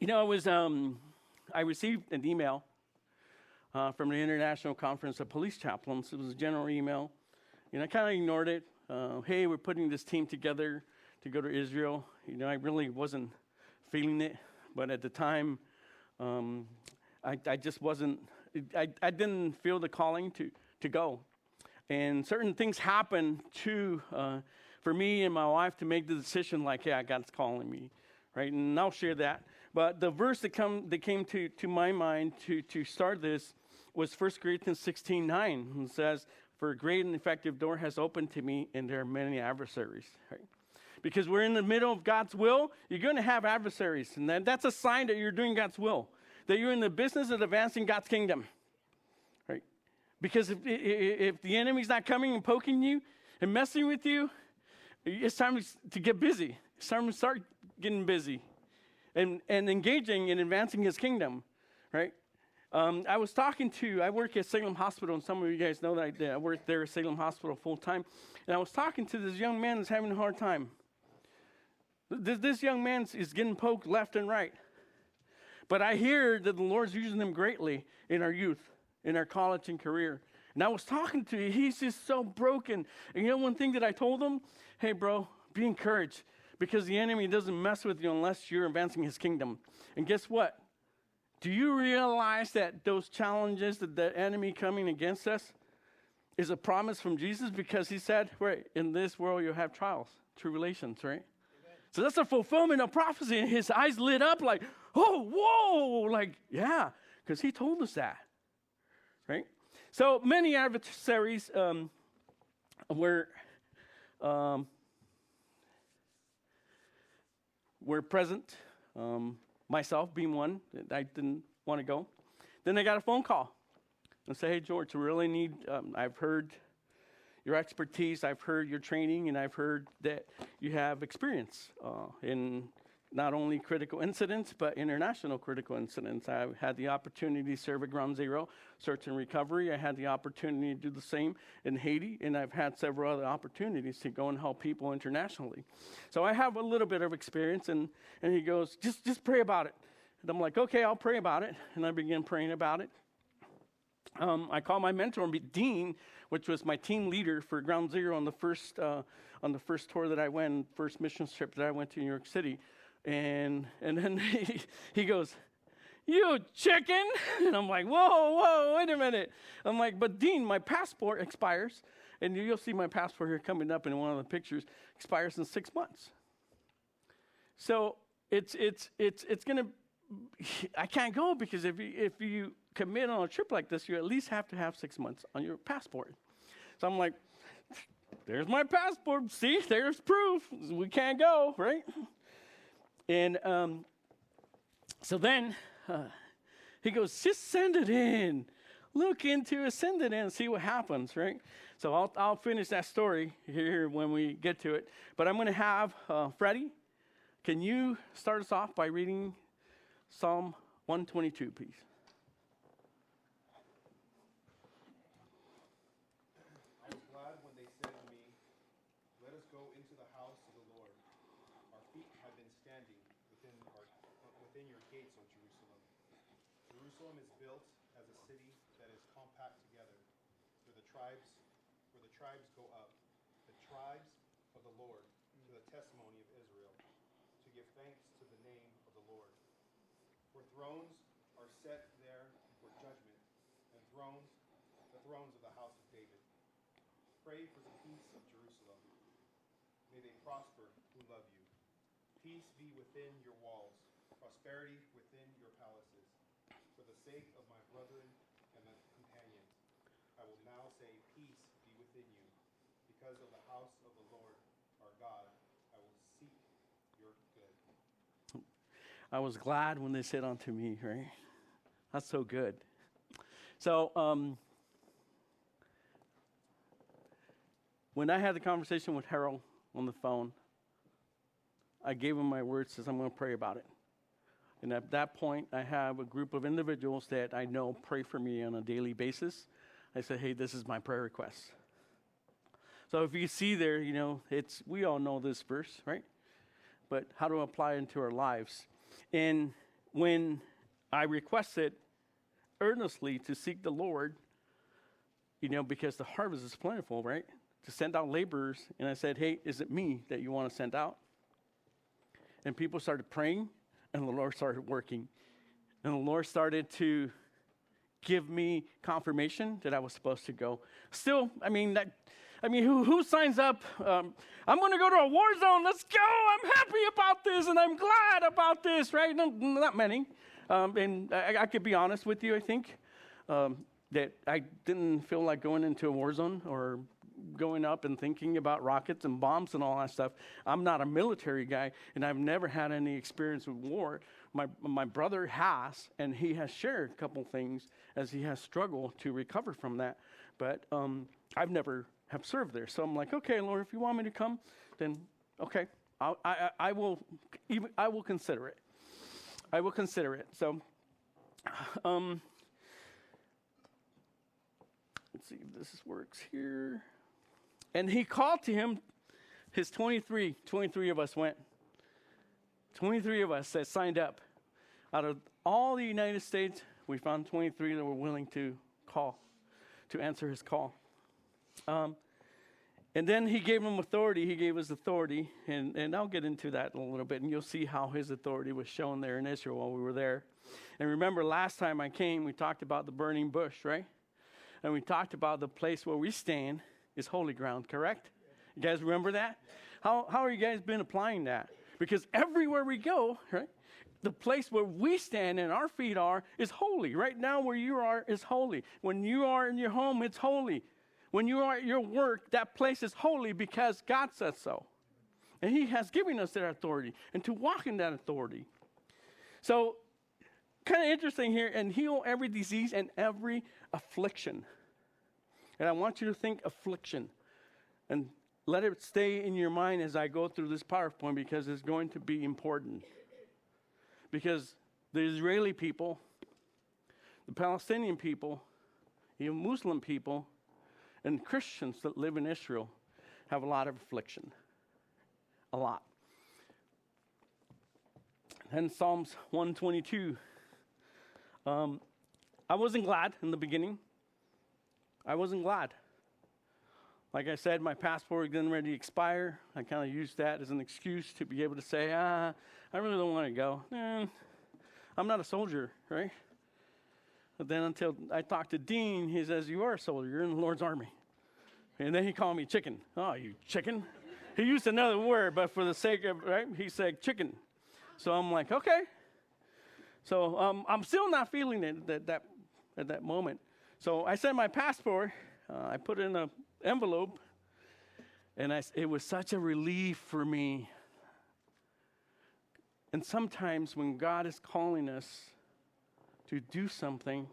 I received an email from the International Conference of Police Chaplains. It was a general email, and I kind of ignored it. Hey, we're putting this team together to go to Israel. I really wasn't feeling it, but at the time, I just wasn't. I didn't feel the calling to go, and certain things happened for me and my wife to make the decision. Like, yeah, God's calling me, right? And I'll share that. But the verse that came to my mind to start this was 1 Corinthians 16:9. It says, "For a great and effective door has opened to me, and there are many adversaries." Right? Because we're in the middle of God's will, you're going to have adversaries. And that's a sign that you're doing God's will, that you're in the business of advancing God's kingdom. Right? Because if the enemy's not coming and poking you and messing with you, it's time to get busy. It's time to start getting busy and engaging in advancing his kingdom. Right? I work at Salem Hospital, and some of you guys know that I work there at Salem Hospital full time. And I was talking to this young man that's having a hard time. This young man is getting poked left and right. But I hear that the Lord's using him greatly in our youth, in our college and career. And I was talking to him. He's just so broken. And one thing that I told him? Hey, bro, be encouraged, because the enemy doesn't mess with you unless you're advancing his kingdom. And guess what? Do you realize that those challenges, that the enemy coming against us, is a promise from Jesus? Because he said, right, in this world you'll have trials, tribulations, right? Amen. So that's a fulfillment of prophecy. And his eyes lit up like, oh, whoa, like, yeah, because he told us that, right? So many adversaries were present. Myself being one, I didn't want to go. Then I got a phone call and say, hey, George, we really need, I've heard your expertise, I've heard your training, and I've heard that you have experience in not only critical incidents, but international critical incidents. I've had the opportunity to serve at Ground Zero, search and recovery. I had the opportunity to do the same in Haiti, and I've had several other opportunities to go and help people internationally. So I have a little bit of experience, and he goes, just pray about it. And I'm like, okay, I'll pray about it. And I began praying about it. I called my mentor, Dean, which was my team leader for Ground Zero on the first tour that I went, first mission trip that I went to New York City. And then he goes, you chicken? And I'm like, whoa, wait a minute. I'm like, but Dean, my passport expires. And you'll see my passport here coming up in one of the pictures, expires in 6 months. So it's going to, I can't go, because if you commit on a trip like this, you at least have to have 6 months on your passport. So I'm like, there's my passport. See, there's proof. We can't go, right? And so then he goes, just send it in. Look into it, send it in, and see what happens, right? So I'll finish that story here when we get to it. But I'm going to have Freddie, can you start us off by reading Psalm 122, please? I was glad when they said to me, let us go into the house of the Lord. Our feet have been standing within your gates, O Jerusalem. Jerusalem is built as a city that is compact together, where the tribes go up, the tribes of the Lord, to the testimony of Israel, to give thanks to the name of the Lord. For thrones are set there for judgment, and the thrones of the house of David. Pray for the peace of Jerusalem. May they prosper who love you. Peace be within your walls, prosperity within your palaces. For the sake of my brethren and my companions, I will now say, peace be within you. Because of the house of the Lord our God, I will seek your good. I was glad when they said unto me, right? That's so good. So when I had the conversation with Harold on the phone, I gave him my word, says I'm going to pray about it. And at that point, I have a group of individuals that I know pray for me on a daily basis. I said, hey, this is my prayer request. So if you see there, we all know this verse, right? But how to apply it into our lives. And when I requested earnestly to seek the Lord, because the harvest is plentiful, right? To send out laborers. And I said, hey, is it me that you want to send out? And people started praying, and the Lord started working. And the Lord started to give me confirmation that I was supposed to go. Still, who signs up? I'm going to go to a war zone. Let's go. I'm happy about this, and I'm glad about this, right? No, not many. And I could be honest with you, I think, that I didn't feel like going into a war zone or going up and thinking about rockets and bombs and all that stuff. I'm not a military guy, and I've never had any experience with war. My brother has, and he has shared a couple things as he has struggled to recover from that. But I've never have served there. So I'm like, okay, Lord, if you want me to come, then okay, I will consider it. I will consider it. So, let's see if this works here. And he called to him his 23 of us went. 23 of us that signed up. Out of all the United States, we found 23 that were willing to answer his call. And then he gave them authority. He gave us authority. And I'll get into that in a little bit. And you'll see how his authority was shown there in Israel while we were there. And remember, last time I came, we talked about the burning bush, right? And we talked about the place where we stand is holy ground, correct? You guys remember that? How are you guys been applying that? Because everywhere we go, right, the place where we stand and our feet are is holy. Right now where you are is holy. When you are in your home, it's holy. When you are at your work, that place is holy because God said so. And he has given us that authority and to walk in that authority. So, kind of interesting here, and heal every disease and every affliction. And I want you to think affliction and let it stay in your mind as I go through this PowerPoint because it's going to be important. Because the Israeli people, the Palestinian people, even Muslim people, and Christians that live in Israel have a lot of affliction. A lot. And Psalms 122. I wasn't glad in the beginning. I wasn't glad. Like I said, my passport was getting ready to expire. I kind of used that as an excuse to be able to say, I really don't want to go. I'm not a soldier, right? But then until I talked to Dean, he says, you are a soldier. You're in the Lord's army. And then he called me chicken. Oh, you chicken? He used another word, but for the sake of, right, he said chicken. So I'm like, okay. So I'm still not feeling it at that moment. So I sent my passport. I put it in an envelope. And it was such a relief for me. And sometimes when God is calling us to do something,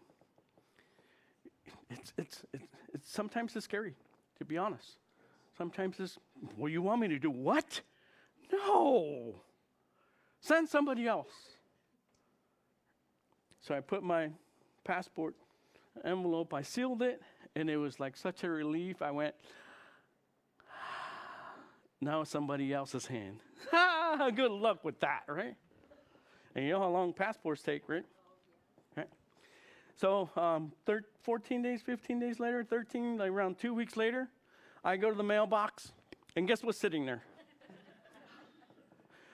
it's sometimes it's scary, to be honest. Sometimes it's, well, you want me to do what? No. Send somebody else. So I put my passport envelope, I sealed it, and it was like such a relief. I went, now it's somebody else's hand. Good luck with that, right? And you know how long passports take, right? Right. So 14 days, 15 days later, 13, like around 2 weeks later, I go to the mailbox, and guess what's sitting there?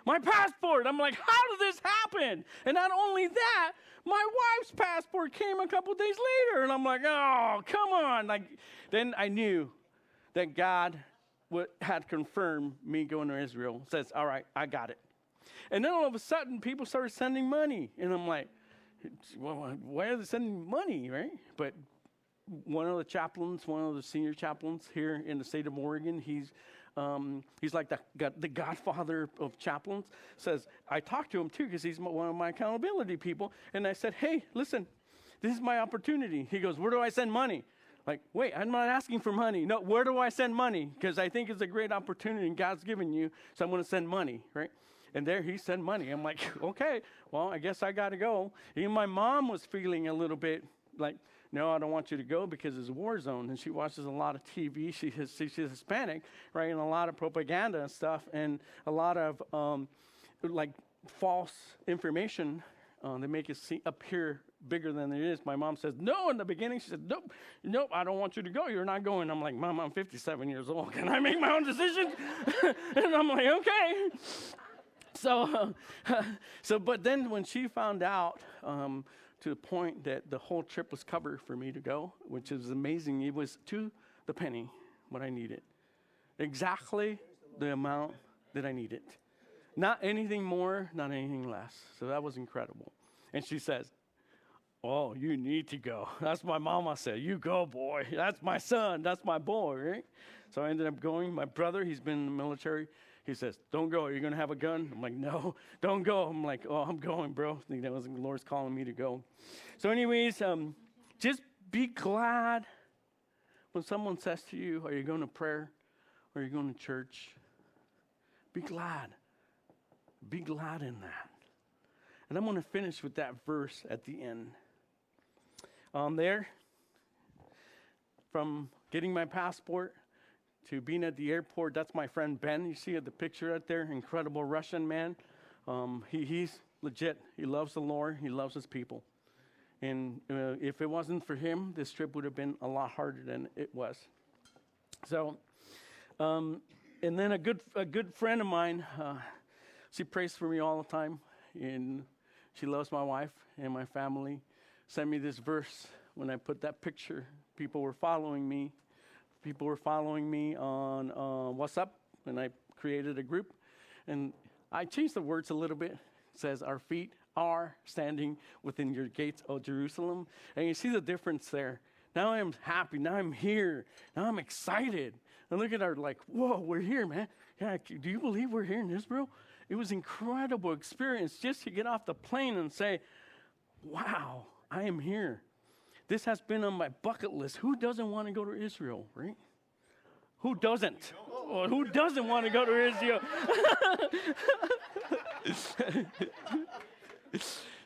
My passport. I'm like, how did this happen? And not only that, my wife's passport came a couple days later, and I'm like, oh, come on. Then I knew that God had confirmed me going to Israel. Says, all right, I got it. And then all of a sudden, people started sending money. And I'm like, well, why are they sending money, right? But one of the senior chaplains here in the state of Oregon, he's like the godfather of chaplains, says, I talked to him too because he's one of my accountability people. And I said, hey, listen, this is my opportunity. He goes, where do I send money? Like, wait, I'm not asking for money. No, where do I send money? Because I think it's a great opportunity and God's given you, so I'm going to send money, right? And there he sent money. I'm like, okay, well, I guess I got to go. Even my mom was feeling a little bit like, no, I don't want you to go because it's a war zone. And she watches a lot of TV. She's Hispanic, right? And a lot of propaganda and stuff and a lot of like false information They make it appear bigger than it is. My mom says, no, in the beginning. She said, nope, I don't want you to go. You're not going. I'm like, Mom, I'm 57 years old. Can I make my own decisions? And I'm like, okay. But then when she found out, to the point that the whole trip was covered for me to go, which is amazing. It was to the penny what I needed. Exactly the amount that I needed. Not anything more, not anything less. So that was incredible. And she says, oh, you need to go. That's my mama said. You go, boy. That's my son. That's my boy, right? So I ended up going. My brother, he's been in the military. He says, don't go. You're going to have a gun? I'm like, no, don't go. I'm like, oh, I'm going, bro. I think that was the Lord's calling me to go. So anyways, just be glad when someone says to you, are you going to prayer? Or are you going to church? Be glad. Be glad in that. And I'm going to finish with that verse at the end. There, from getting my passport to being at the airport, that's my friend Ben. You see the picture right there, incredible Russian man. He's legit. He loves the Lord. He loves his people. And if it wasn't for him, this trip would have been a lot harder than it was. So, and then a good friend of mine, she prays for me all the time, and she loves my wife and my family. Sent me this verse when I put that picture. People were following me. People were following me on WhatsApp, and I created a group. And I changed the words a little bit. It says, our feet are standing within your gates, O Jerusalem. And you see the difference there. Now I'm happy. Now I'm here. Now I'm excited. And look at our, like, whoa, we're here, man. Yeah, do you believe we're here in Israel? It was an incredible experience just to get off the plane and say, wow, I am here. This has been on my bucket list. Who doesn't want to go to Israel, right? Who doesn't? Oh, who doesn't want to go to Israel?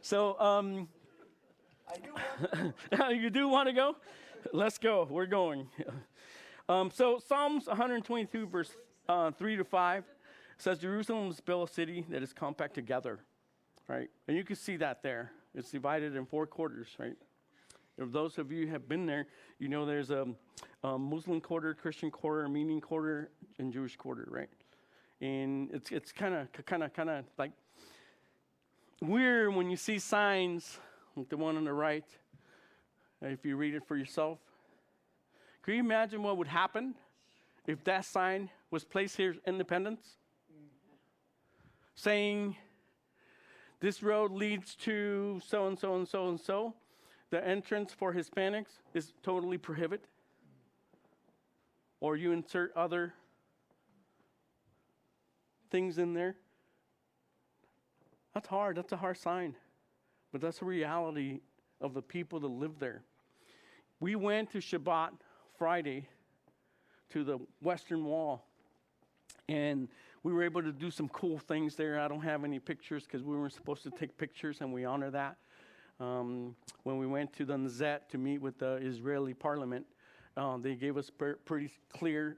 So, I do want you do want to go? Let's go. We're going. So Psalms 122, verse 3 to 5 says, Jerusalem is built a city that is compact together, right? And you can see that there. It's divided in 4 quarters, right? If those of you who have been there, you know there's a Muslim quarter, Christian quarter, Armenian quarter, and Jewish quarter, right? And it's kind of like weird when you see signs like the one on the right. If you read it for yourself, can you imagine what would happen if that sign was placed here, Independence, saying, this road leads to so-and-so and so-and-so. The entrance for Hispanics is totally prohibited. Or you insert other things in there. That's hard. That's a hard sign. But that's the reality of the people that live there. We went to Shabbat Friday to the Western Wall. And we were able to do some cool things there. I don't have any pictures because we weren't supposed to take pictures, and we honor that. When we went to the Nazet to meet with the Israeli parliament, they gave us pretty clear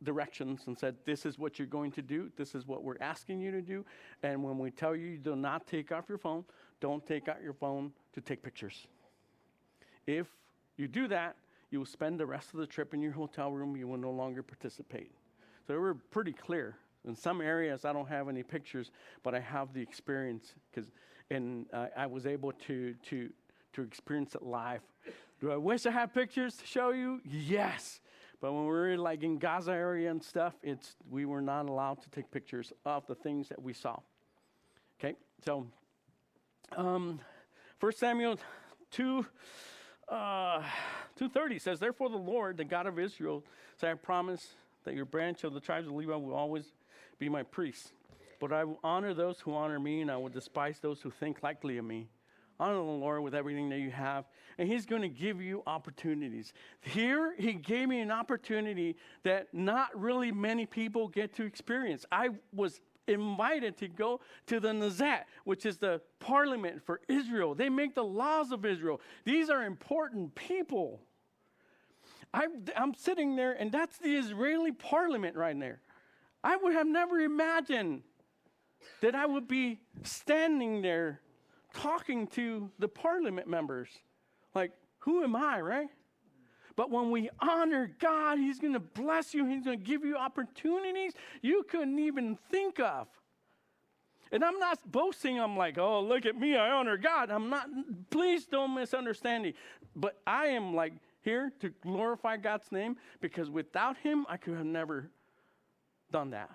directions and said, this is what you're going to do. This is what we're asking you to do. And when we tell you do not take off your phone, don't take out your phone to take pictures. If you do that, you will spend the rest of the trip in your hotel room. You will no longer participate. So they were pretty clear. In some areas, I don't have any pictures, but I have the experience and I was able to experience it live. Do I wish I had pictures to show you? Yes. But when we were like in Gaza area and stuff, we were not allowed to take pictures of the things that we saw. Okay, so 1 Samuel 2:30 says, therefore the Lord, the God of Israel, said, I promise that your branch of the tribes of Levi will always be my priests. But I will honor those who honor me, and I will despise those who think lightly of me. Honor the Lord with everything that you have, and he's going to give you opportunities. Here, he gave me an opportunity that not really many people get to experience. I was invited to go to the Nazet, which is the parliament for Israel. They make the laws of Israel. These are important people. I'm sitting there, and that's the Israeli parliament right there. I would have never imagined that I would be standing there talking to the parliament members. Like, who am I, right? But when we honor God, he's going to bless you. He's going to give you opportunities you couldn't even think of. And I'm not boasting. I'm like, oh, look at me. I honor God. I'm not. Please don't misunderstand me. But I am like here to glorify God's name, because without him, I could have never done that.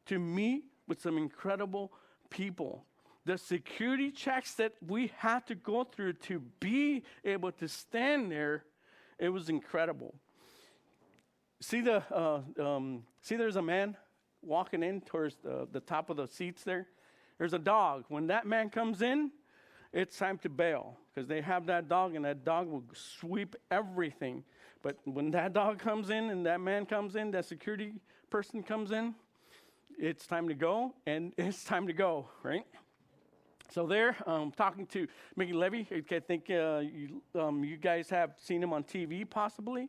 To meet with some incredible people. The security checks that we had to go through to be able to stand there, it was incredible. See there's a man walking in towards the top of the seats there. There's a dog. When that man comes in, it's time to bail, because they have that dog, and that dog will sweep everything. But when that dog comes in and that man comes in, that security person comes in, it's time to go, and it's time to go, right? So there, talking to Mickey Levy. I think you guys have seen him on TV, possibly.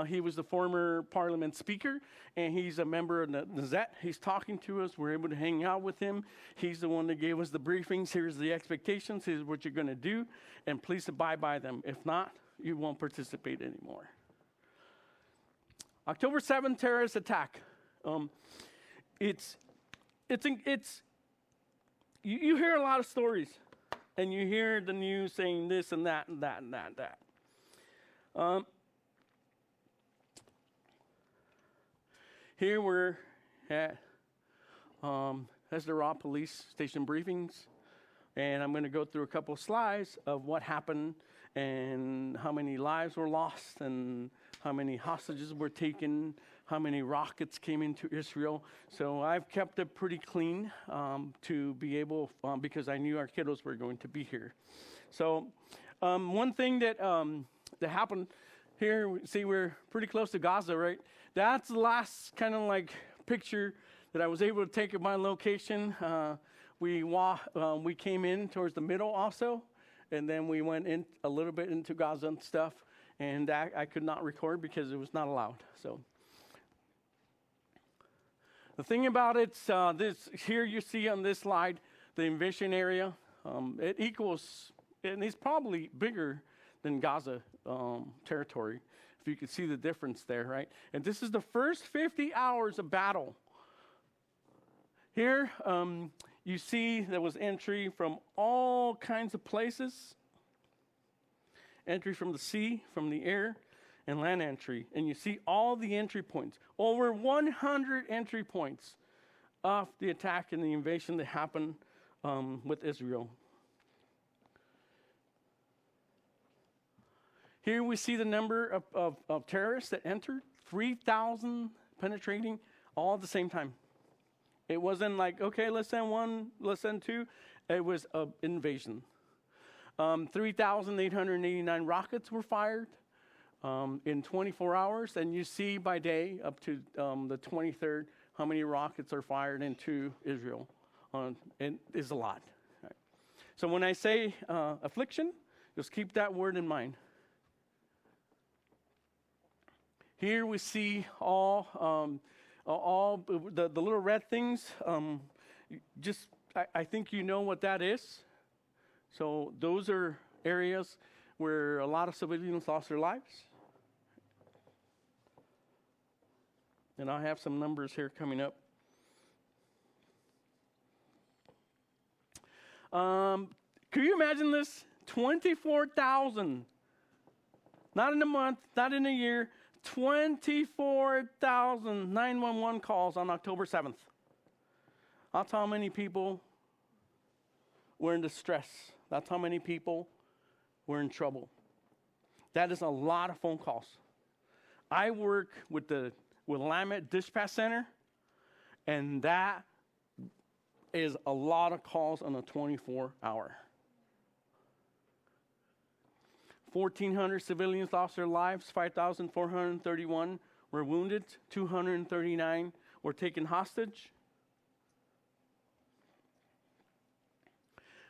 He was the former Parliament Speaker, and he's a member of the Zet. He's talking to us. We're able to hang out with him. He's the one that gave us the briefings. Here's the expectations. Here's what you're going to do, and please abide by them. If not, you won't participate anymore. October 7th, terrorist attack. You hear a lot of stories, and you hear the news saying this and that and that and that and that. Here we're at Escalante Police Station briefings, and I'm going to go through a couple of slides of what happened and how many lives were lost and how many hostages were taken, how many rockets came into Israel. So I've kept it pretty clean to be able, because I knew our kiddos were going to be here. So one thing that happened here, see, we're pretty close to Gaza, right? That's the last kind of like picture that I was able to take of my location. We came in towards the middle also, and then we went in a little bit into Gaza and stuff, and I could not record because it was not allowed. So the thing about it, this here you see on this slide, the invasion area, it equals, and it's probably bigger than Gaza territory, if you can see the difference there, right? And this is the first 50 hours of battle. Here, you see there was entry from all kinds of places. Entry from the sea, from the air, and land entry. And you see all the entry points. Over 100 entry points of the attack and the invasion that happened with Israel. Here we see the number of terrorists that entered, 3,000 penetrating all at the same time. It wasn't like, okay, let's send one, let's send two. It was an invasion. 3,889 rockets were fired in 24 hours. And you see by day up to the 23rd how many rockets are fired into Israel. It is a lot. Right. So when I say affliction, just keep that word in mind. Here we see all the little red things. I think you know what that is. So those are areas where a lot of civilians lost their lives. And I have some numbers here coming up. Can you imagine this? 24,000. Not in a month, not in a year. 24,000 911 calls on October 7th. That's how many people were in distress. That's how many people were in trouble. That is a lot of phone calls. I work with Willamette Dispatch Center, and that is a lot of calls on a 24-hour. 1,400 civilians lost their lives, 5,431 were wounded, 239 were taken hostage.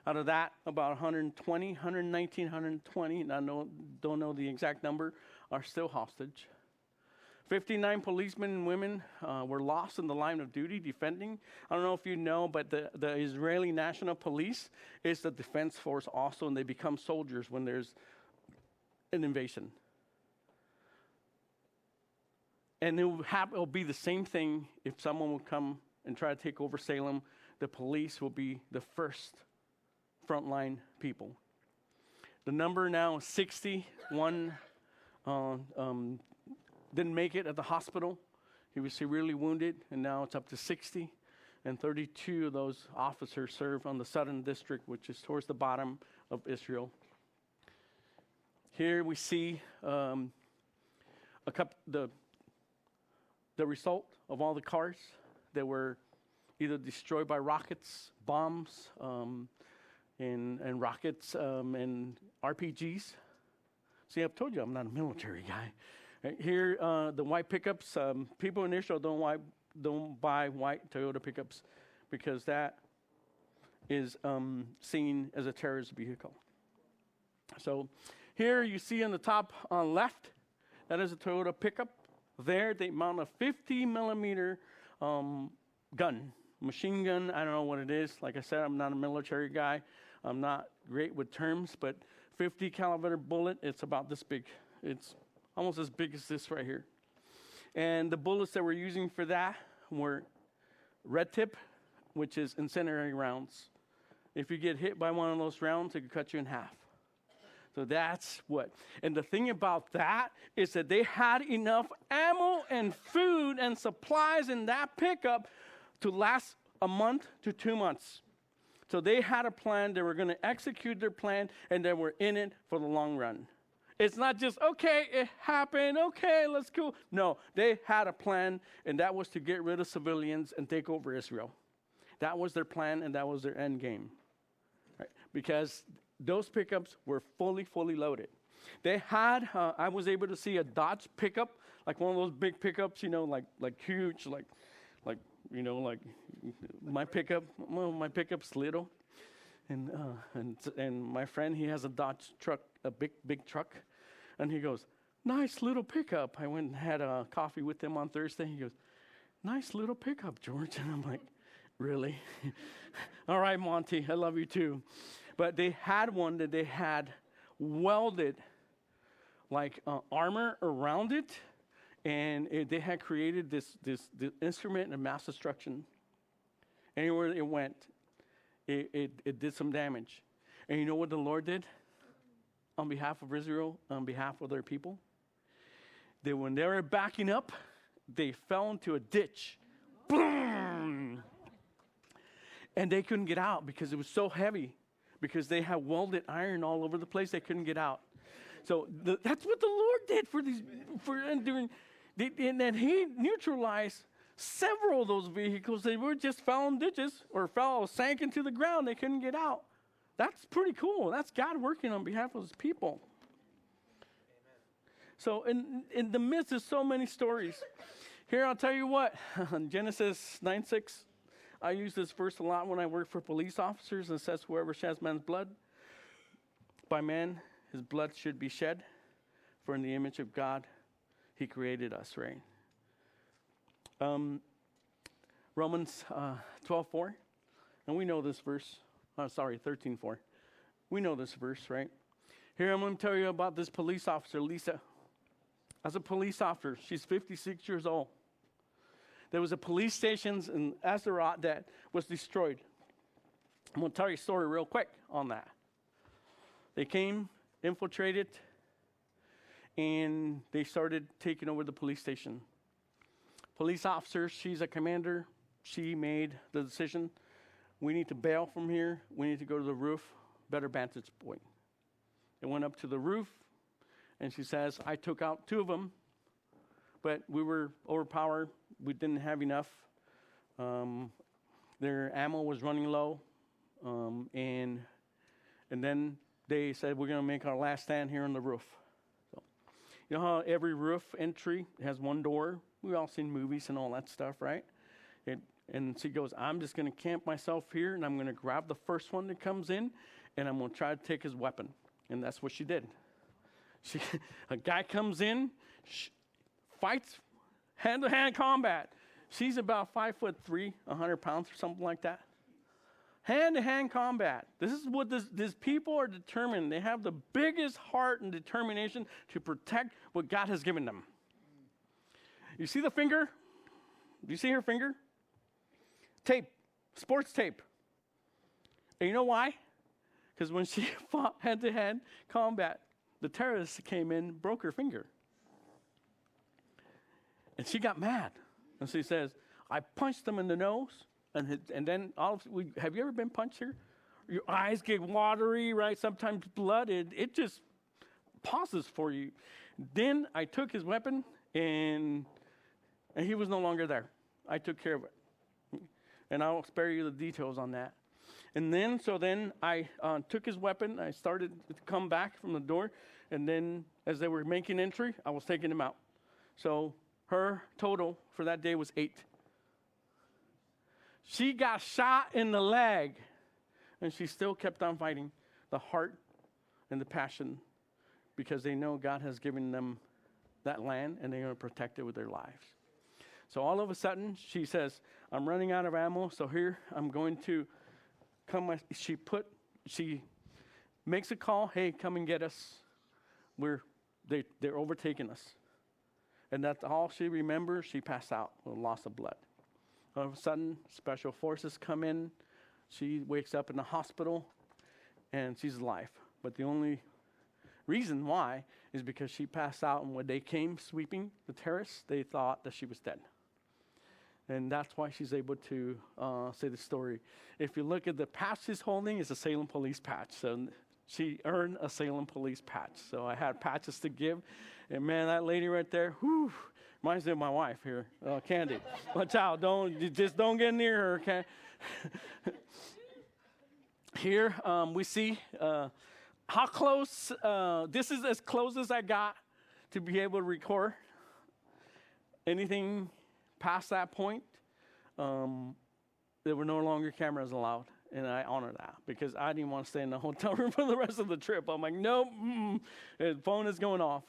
Out of that, about 119, 120, and I don't know the exact number, are still hostage. 59 policemen and women were lost in the line of duty defending. I don't know if you know, but the Israeli National Police is the defense force also, and they become soldiers when there's an invasion. And it'll be the same thing if someone will come and try to take over Salem. The police will be the first frontline people. The number now is 61 didn't make it at the hospital. He was severely wounded, and now it's up to 60. And 32 of those officers serve on the southern district, which is towards the bottom of Israel. Here we see the result of all the cars that were either destroyed by rockets, bombs, and rockets and RPGs. See, I've told you I'm not a military guy. Right here, the white pickups. People in Israel don't buy white Toyota pickups because that is seen as a terrorist vehicle. So here you see on the top left, that is a Toyota pickup. There they mount a 50 millimeter gun, machine gun. I don't know what it is. Like I said, I'm not a military guy. I'm not great with terms, but 50 caliber bullet, it's about this big. It's almost as big as this right here. And the bullets that we're using for that were red tip, which is incendiary rounds. If you get hit by one of those rounds, it could cut you in half. So that's what. And the thing about that is that they had enough ammo and food and supplies in that pickup to last a month to 2 months. So they had a plan. They were going to execute their plan, and they were in it for the long run. It's not just, okay, it happened, okay, let's go. No, they had a plan, and that was to get rid of civilians and take over Israel. That was their plan, and that was their end game. Right? Because those pickups were fully loaded. They had, I was able to see a Dodge pickup, like one of those big pickups, like huge, like my pickup. Well, my pickup's little. And my friend, he has a Dodge truck, a big truck. And he goes, nice little pickup. I went and had a coffee with him on Thursday. He goes, nice little pickup, George. And I'm like, really? All right, Monty, I love you too. But they had one that they had welded like armor around it. And they had created this instrument of mass destruction. Anywhere it went, it did some damage. And you know what the Lord did on behalf of Israel, on behalf of their people? When they were backing up, they fell into a ditch. Boom! And they couldn't get out because it was so heavy, because they had welded iron all over the place. They couldn't get out. So that's what the Lord did and then he neutralized several of those vehicles. They were just fell in ditches or sank into the ground. They couldn't get out. That's pretty cool. That's God working on behalf of his people. Amen. So in the midst of so many stories, here I'll tell you what, Genesis 9:6, I use this verse a lot when I work for police officers. It says, whoever sheds man's blood, by man his blood should be shed, for in the image of God he created us, right? Romans 12:4, and we know this verse. 13:4. We know this verse, right? Here I'm going to tell you about this police officer, Lisa. As a police officer, she's 56 years old. There was a police station in Azeroth that was destroyed. I'm going to tell you a story real quick on that. They came, infiltrated, and they started taking over the police station. Police officer, she's a commander. She made the decision. We need to bail from here. We need to go to the roof, better vantage point. They went up to the roof, and she says, I took out 2 of them, but we were overpowered. We didn't have enough. Their ammo was running low, and then they said, we're going to make our last stand here on the roof. So, you know how every roof entry has one door? We've all seen movies and all that stuff, right? And she goes, I'm just going to camp myself here, and I'm going to grab the first one that comes in, and I'm going to try to take his weapon. And that's what she did. A guy comes in, fights Hand-to-hand combat. She's about 5'3", 100 pounds or something like that. Hand-to-hand combat. This is what these people are determined. They have the biggest heart and determination to protect what God has given them. You see the finger? Do you see her finger? Tape. Sports tape. And you know why? Because when she fought hand-to-hand combat, the terrorists came in, broke her finger. And she got mad. And she says, I punched them in the nose. And then, have you ever been punched here? Your eyes get watery, right? Sometimes blood. It just pauses for you. Then I took his weapon, and he was no longer there. I took care of it. And I'll spare you the details on that. And then I took his weapon. I started to come back from the door. And then as they were making entry, I was taking them out. So her total for that day was 8. She got shot in the leg. And she still kept on fighting. The heart and the passion. Because they know God has given them that land. And they're going to protect it with their lives. So all of a sudden, she says, I'm running out of ammo. So here, I'm going to come. She makes a call. Hey, come and get us. They're overtaking us. And that's all she remembers. She passed out with loss of blood. All of a sudden, special forces come in. She wakes up in the hospital, and she's alive. But the only reason why is because she passed out, and when they came sweeping the terrace, they thought that she was dead. And that's why she's able to say the story. If you look at the patch she's holding, it's a Salem police patch. So she earned a Salem police patch. So I had patches to give. And man, that lady right there, whew, reminds me of my wife here, Candy. Watch out, don't get near her, okay? Here we see how close, this is as close as I got to be able to record. Anything past that point, there were no longer cameras allowed. And I honor that because I didn't want to stay in the hotel room for the rest of the trip. I'm like, nope, the phone is going off.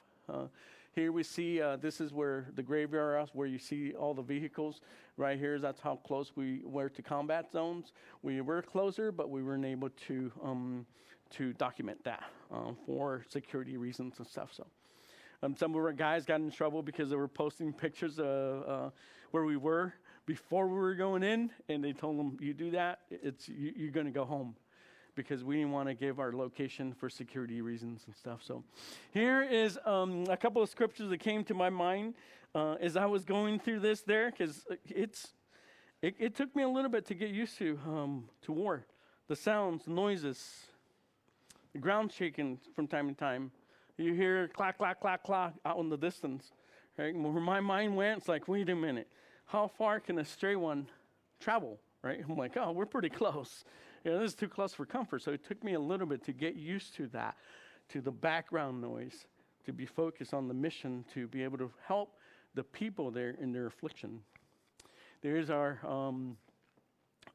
Here we see, this is where the graveyard is, where you see all the vehicles. Right here, that's how close we were to combat zones. We were closer, but we weren't able to document that for security reasons and stuff. So some of our guys got in trouble because they were posting pictures of where we were before we were going in, and they told them, you do that, you're going to go home. Because we didn't want to give our location for security reasons and stuff. So here is a couple of scriptures that came to my mind as I was going through this there. Because it took me a little bit to get used to war. The sounds, the noises, the ground shaking from time to time. You hear clack, clack, clack, clack out in the distance. Right? And where my mind went, it's like, wait a minute. How far can a stray one travel? Right? I'm like, oh, we're pretty close. This is too close for comfort. So it took me a little bit to get used to that, to the background noise, to be focused on the mission, to be able to help the people there in their affliction. There's our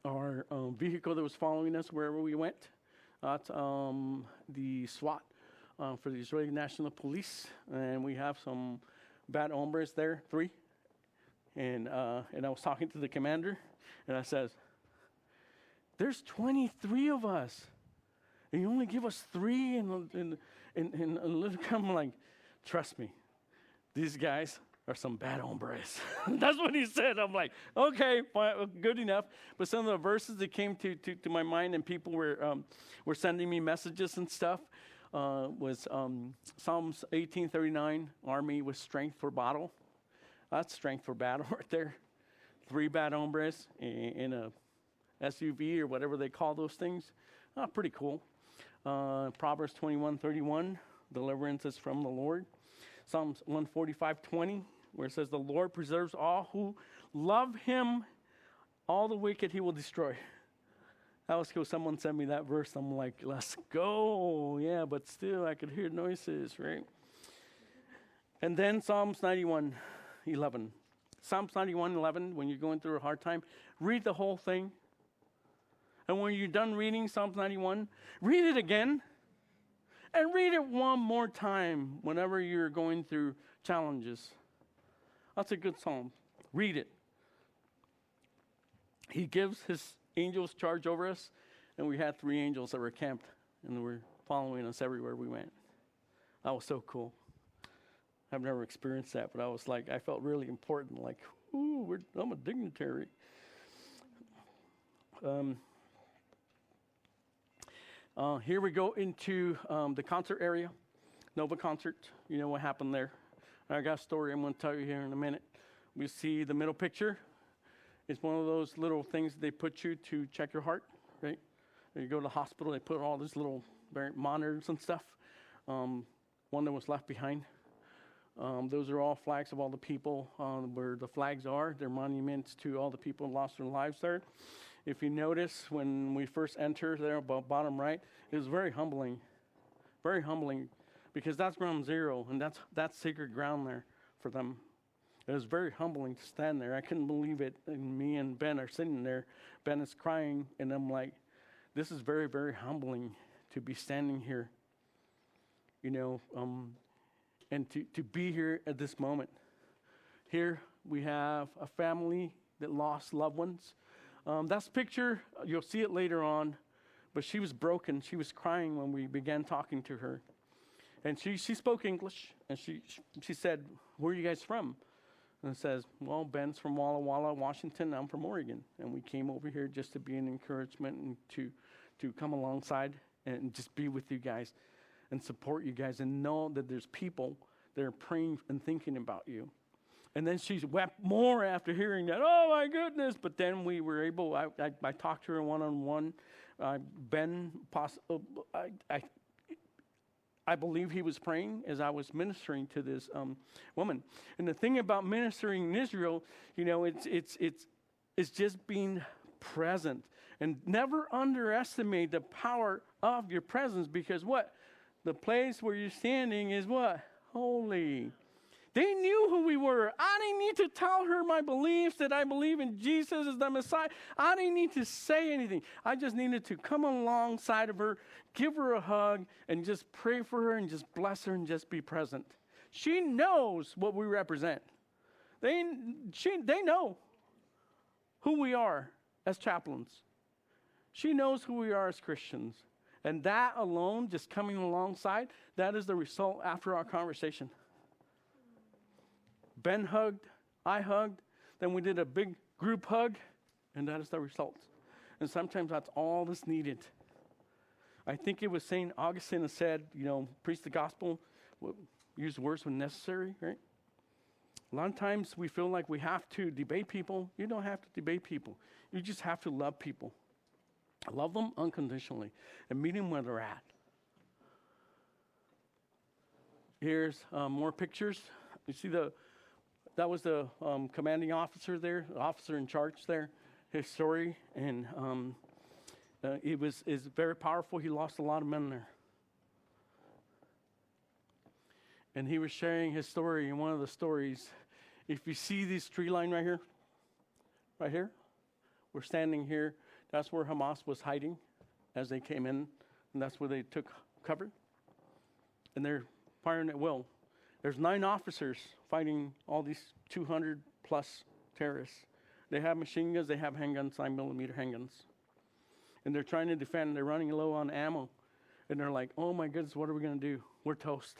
vehicle that was following us wherever we went. That's the SWAT for the Israeli National Police. And we have some bad hombres there, 3. And I was talking to the commander, and I says, there's 23 of us, and you only give us 3 and a little. I'm like, trust me, these guys are some bad hombres. That's what he said. I'm like, okay, fine, good enough. But some of the verses that came to my mind, and people were sending me messages and stuff, was Psalms 18:39. Army with strength for battle. That's strength for battle right there. 3 bad hombres in a SUV or whatever they call those things. Pretty cool. Proverbs 21:31, deliverance is from the Lord. Psalms 145:20, where it says, the Lord preserves all who love him. All the wicked he will destroy. That was cool. Someone sent me that verse. I'm like, let's go. Yeah, but still I could hear noises, right? And then Psalms 91:11. Psalms 91:11, when you're going through a hard time, read the whole thing. And when you're done reading Psalms 91, read it again. And read it one more time whenever you're going through challenges. That's a good psalm. Read it. He gives his angels charge over us, and we had 3 angels that were camped, and they were following us everywhere we went. That was so cool. I've never experienced that, but I felt really important, like, ooh, I'm a dignitary. Here we go into the concert area, Nova concert. You know what happened there. I got a story I'm going to tell you here in a minute. We see the middle picture. It's one of those little things they put you to check your heart, right? When you go to the hospital, they put all these little monitors and stuff. One that was left behind. Those are all flags of all the people where the flags are. They're monuments to all the people who lost their lives there. If you notice, when we first entered there, bottom right, it was very humbling, because that's ground zero, and that's sacred ground there for them. It was very humbling to stand there. I couldn't believe it. And me and Ben are sitting there. Ben is crying, and I'm like, this is very, very humbling to be standing here, and to be here at this moment. Here we have a family that lost loved ones. That's picture, you'll see it later on, but she was broken. She was crying when we began talking to her. And she spoke English, and she said, "Where are you guys from?" And it says, "Well, Ben's from Walla Walla, Washington. I'm from Oregon. And we came over here just to be an encouragement and to come alongside and just be with you guys and support you guys and know that there's people that are praying and thinking about you." And then she wept more after hearing that. Oh, my goodness. But then we were able, I talked to her one-on-one. Ben, I believe he was praying as I was ministering to this woman. And the thing about ministering in Israel, it's just being present. And never underestimate the power of your presence, because what? The place where you're standing is what? Holy. They knew who we were. I didn't need to tell her my beliefs, that I believe in Jesus as the Messiah. I didn't need to say anything. I just needed to come alongside of her, give her a hug, and just pray for her and just bless her and just be present. She knows what we represent. They know who we are as chaplains. She knows who we are as Christians. And that alone, just coming alongside, that is the result after our conversation. Ben hugged, I hugged, then we did a big group hug, and that is the result. And sometimes that's all that's needed. I think it was St. Augustine that said, preach the gospel, use words when necessary, right? A lot of times we feel like we have to debate people. You don't have to debate people. You just have to love people. Love them unconditionally and meet them where they're at. Here's more pictures. You see that was the commanding officer there, the officer in charge there, his story. And is very powerful. He lost a lot of men there. And he was sharing his story, and one of the stories, if you see this tree line right here, we're standing here. That's where Hamas was hiding as they came in, and that's where they took cover. And they're firing at will. There's 9 officers fighting all these 200 plus terrorists. They have machine guns, they have handguns, 9mm handguns. And they're trying to defend, they're running low on ammo. And they're like, oh my goodness, what are we going to do? We're toast.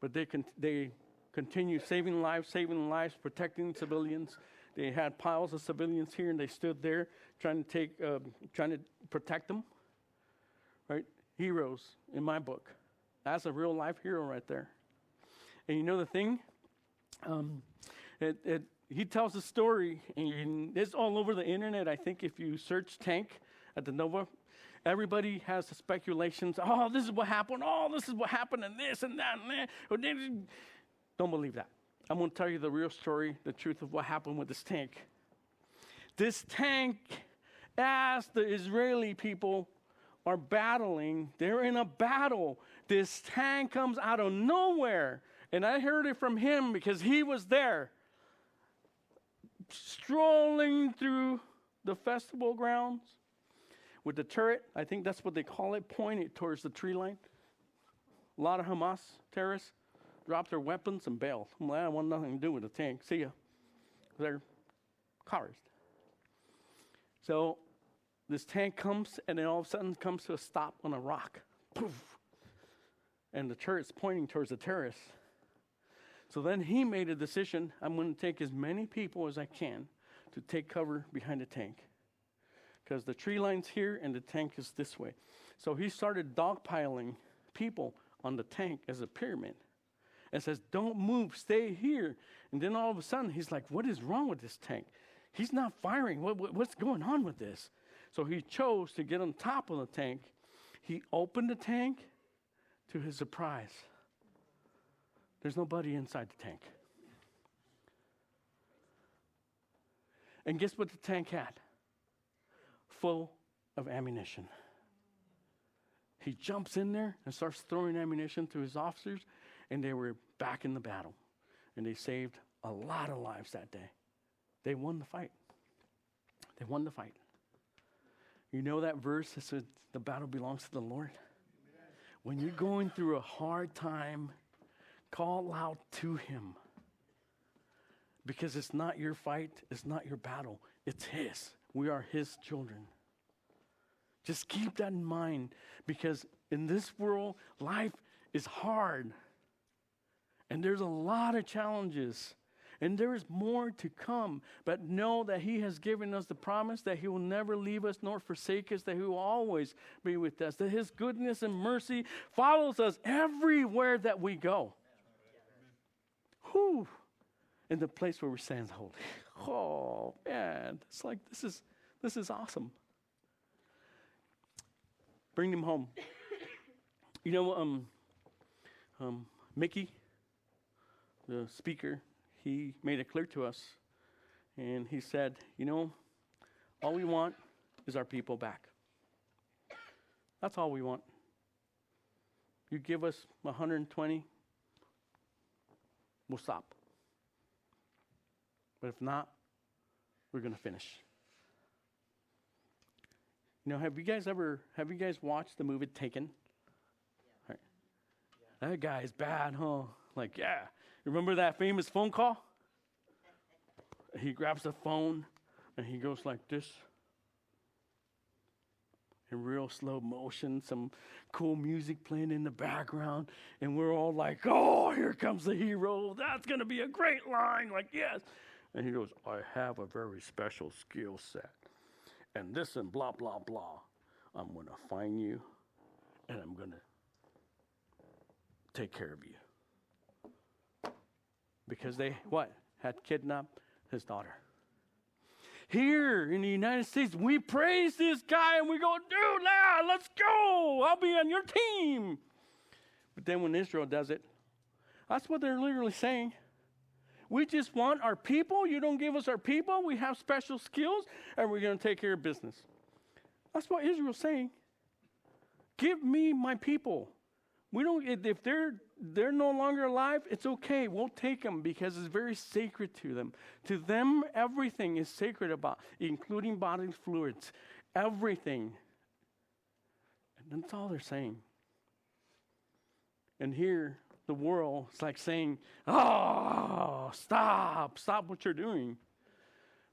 But they continue saving lives, protecting civilians. They had piles of civilians here, and they stood there trying to protect them. Right? Heroes in my book. That's a real life hero right there. And you know the thing? He tells a story, and it's all over the internet. I think if you search tank at the Nova, everybody has the speculations. Oh, this is what happened. Oh, this is what happened, and this and that and that. Don't believe that. I'm going to tell you the real story, the truth of what happened with this tank. This tank, as the Israeli people are battling, they're in a battle. This tank comes out of nowhere. And I heard it from him because he was there, strolling through the festival grounds with the turret, I think that's what they call it, pointed towards the tree line. A lot of Hamas terrorists dropped their weapons and bailed. Well, I want nothing to do with the tank. See ya. They're cowards. So this tank comes, and then all of a sudden comes to a stop on a rock. Poof. And the turret's pointing towards the terrorists. So then he made a decision, I'm going to take as many people as I can to take cover behind the tank. Because the tree line's here and the tank is this way. So he started dogpiling people on the tank as a pyramid. And says, don't move, stay here. And then all of a sudden, he's like, what is wrong with this tank? He's not firing. What's going on with this? So he chose to get on top of the tank. He opened the tank. To his surprise, there's nobody inside the tank. And guess what the tank had? Full of ammunition. He jumps in there and starts throwing ammunition to his officers, and they were back in the battle. And they saved a lot of lives that day. They won the fight. They won the fight. You know that verse that said the battle belongs to the Lord? When you're going through a hard time, call out to him. Because it's not your fight, it's not your battle, it's his. We are his children. Just keep that in mind, because in this world, life is hard. And there's a lot of challenges. And there is more to come. But know that he has given us the promise that he will never leave us nor forsake us, that he will always be with us, that his goodness and mercy follows us everywhere that we go. Whew. In the place where we stand holy. Oh, man. It's like, this is awesome. Bring them home. You know, Mickey, the speaker, he made it clear to us, and he said, you know, all we want is our people back. That's all we want. You give us 120, we'll stop. But if not, we're going to finish. You know, have you guys watched the movie Taken? Yeah. Right. That guy is bad, huh? Like, yeah. Remember that famous phone call? He grabs the phone and he goes like this. In real slow motion, some cool music playing in the background. And we're all like, oh, here comes the hero. That's going to be a great line. Like, yes. And he goes, I have a very special skill set. And this and blah, blah, blah. I'm going to find you and I'm going to take care of you. Because they, had kidnapped his daughter. Here in the United States, we praise this guy and we go, dude, let's go. I'll be on your team. But then when Israel does it, that's what they're literally saying. We just want our people. You don't give us our people. We have special skills and we're going to take care of business. That's what Israel's saying. Give me my people. We don't, if they're no longer alive, it's okay. We'll take them because it's very sacred to them. To them, everything is sacred about, including bodily fluids. Everything. And that's all they're saying. And here, the world is like saying, oh, stop what you're doing.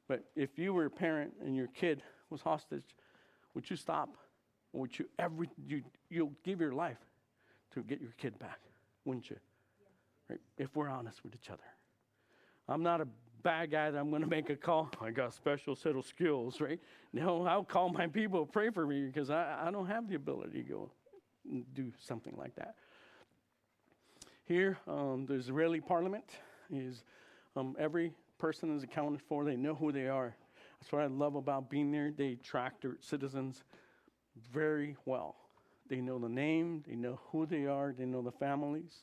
But if you were a parent and your kid was hostage, would you stop? Or would you'll give your life to get your kid back, wouldn't you? Yeah. Right? If we're honest with each other. I'm not a bad guy that I'm going to make a call. I got a special set of skills, right? No, I'll call my people to pray for me because I don't have the ability to go and do something like that. Here, the Israeli parliament is every person is accounted for. They know who they are. That's what I love about being there. They track their citizens very well. They know the name, they know who they are, they know the families.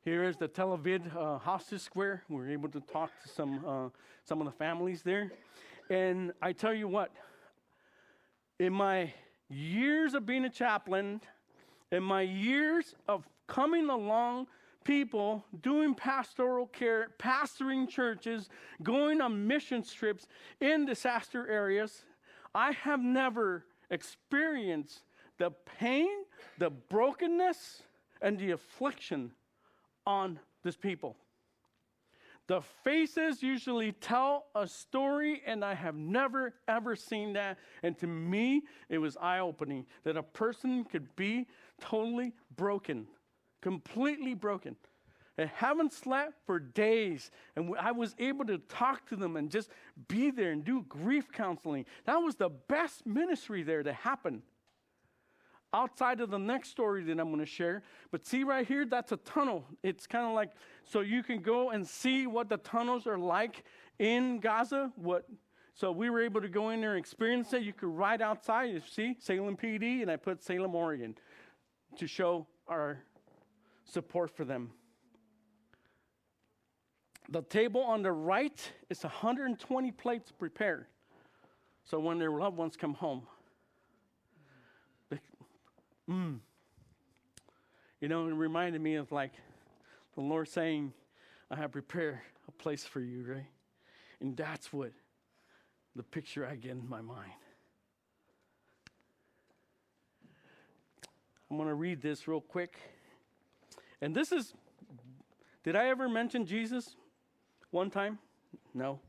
Here is the Tel Aviv hostage square. We're able to talk to some of the families there. And I tell you what, in my years of being a chaplain, in my years of coming along people, doing pastoral care, pastoring churches, going on mission trips in disaster areas, I have never experienced the pain, the brokenness, and the affliction on these people. The faces usually tell a story, and I have never, ever seen that. And to me, it was eye-opening that a person could be totally broken, completely broken, and haven't slept for days. And I was able to talk to them and just be there and do grief counseling. That was the best ministry there that happened. Outside of the next story that I'm going to share. But see right here, that's a tunnel. It's kind of like, so you can go and see what the tunnels are like in Gaza. So we were able to go in there and experience it. You could ride outside. You see, Salem PD, and I put Salem, Oregon, to show our support for them. The table on the right is 120 plates prepared. So when their loved ones come home, it reminded me of like the Lord saying, I have prepared a place for you, right? And that's what the picture I get in my mind. I'm going to read this real quick. And this is, did I ever mention Jesus one time? No.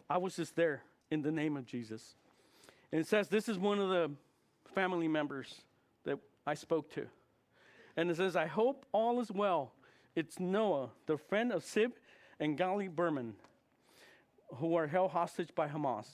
I was just there in the name of Jesus. And it says, this is one of the family members that I spoke to. And it says, I hope all is well. It's Noah, the friend of Sib and Gali Berman, who are held hostage by Hamas.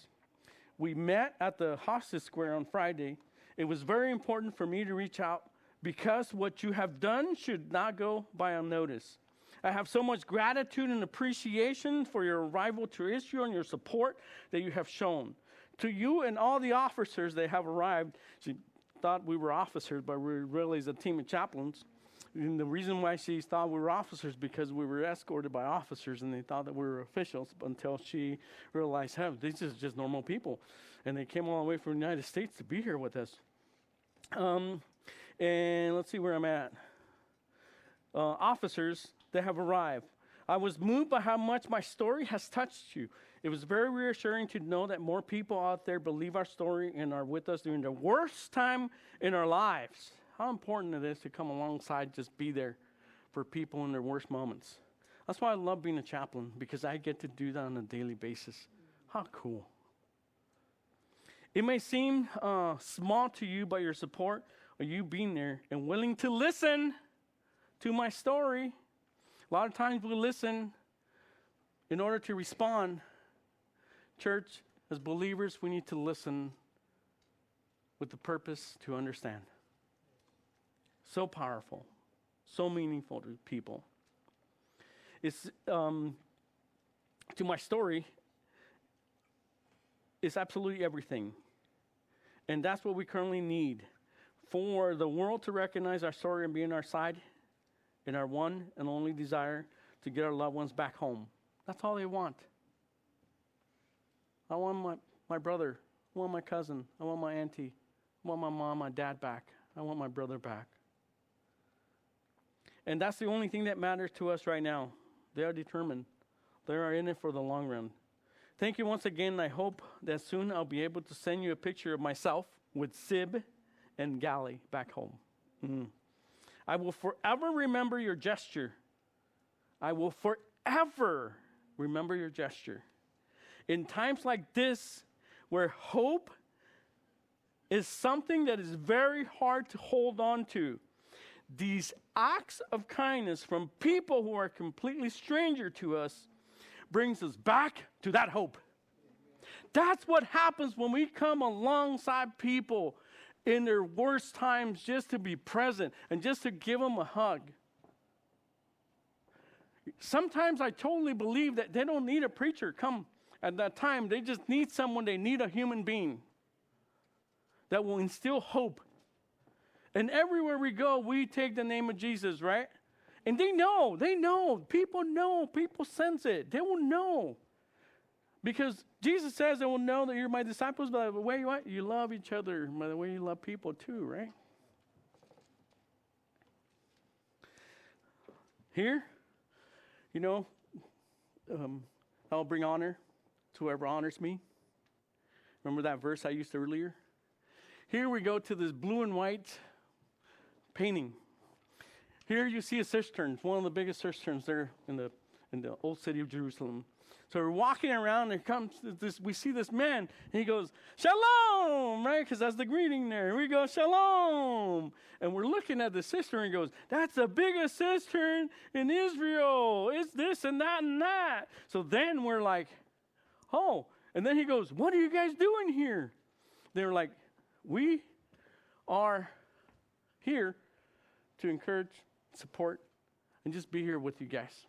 We met at the hostage square on Friday. It was very important for me to reach out because what you have done should not go by unnoticed. I have so much gratitude and appreciation for your arrival to Israel and your support that you have shown. To you and all the officers that have arrived, she thought we were officers, but we were really a team of chaplains. And the reason why she thought we were officers because we were escorted by officers, and they thought that we were officials until she realized, hey, these are just normal people. And they came all the way from the United States to be here with us. And let's see where I'm at. Officers that have arrived. I was moved by how much my story has touched you. It was very reassuring to know that more people out there believe our story and are with us during the worst time in our lives. How important it is to come alongside, just be there for people in their worst moments. That's why I love being a chaplain, because I get to do that on a daily basis. How cool. It may seem small to you, but your support or you being there and willing to listen to my story. A lot of times we listen in order to respond. Church, as believers, we need to listen with the purpose to understand. So powerful, so meaningful to people. It's to my story, it's absolutely everything. And that's what we currently need. For the world to recognize our story and be on our side, and our one and only desire to get our loved ones back home. That's all they want. I want my brother. I want my cousin. I want my auntie. I want my mom, my dad back. I want my brother back. And that's the only thing that matters to us right now. They are determined. They are in it for the long run. Thank you once again. I hope that soon I'll be able to send you a picture of myself with Sib and Gali back home. I will forever remember your gesture. I will forever remember your gesture. In times like this, where hope is something that is very hard to hold on to, these acts of kindness from people who are completely stranger to us brings us back to that hope. That's what happens when we come alongside people in their worst times, just to be present and just to give them a hug. Sometimes I totally believe that they don't need a preacher come at that time. They just need someone. They need a human being that will instill hope. And everywhere we go, we take the name of Jesus, right? And they know, people sense it. They will know. Because Jesus says they will know that you're my disciples by the way you love each other, by the way you love people too, right? Here, I'll bring honor to whoever honors me. Remember that verse I used earlier? Here we go to this blue and white painting. Here you see a cistern, one of the biggest cisterns there in the old city of Jerusalem. So we're walking around, and we see this man, and he goes, "Shalom," right? Because that's the greeting there. We go, "Shalom." And we're looking at the cistern, and he goes, "That's the biggest cistern in Israel. It's this and that and that." So then we're like, "Oh." And then he goes, "What are you guys doing here?" They were like, "We are here to encourage, support, and just be here with you guys.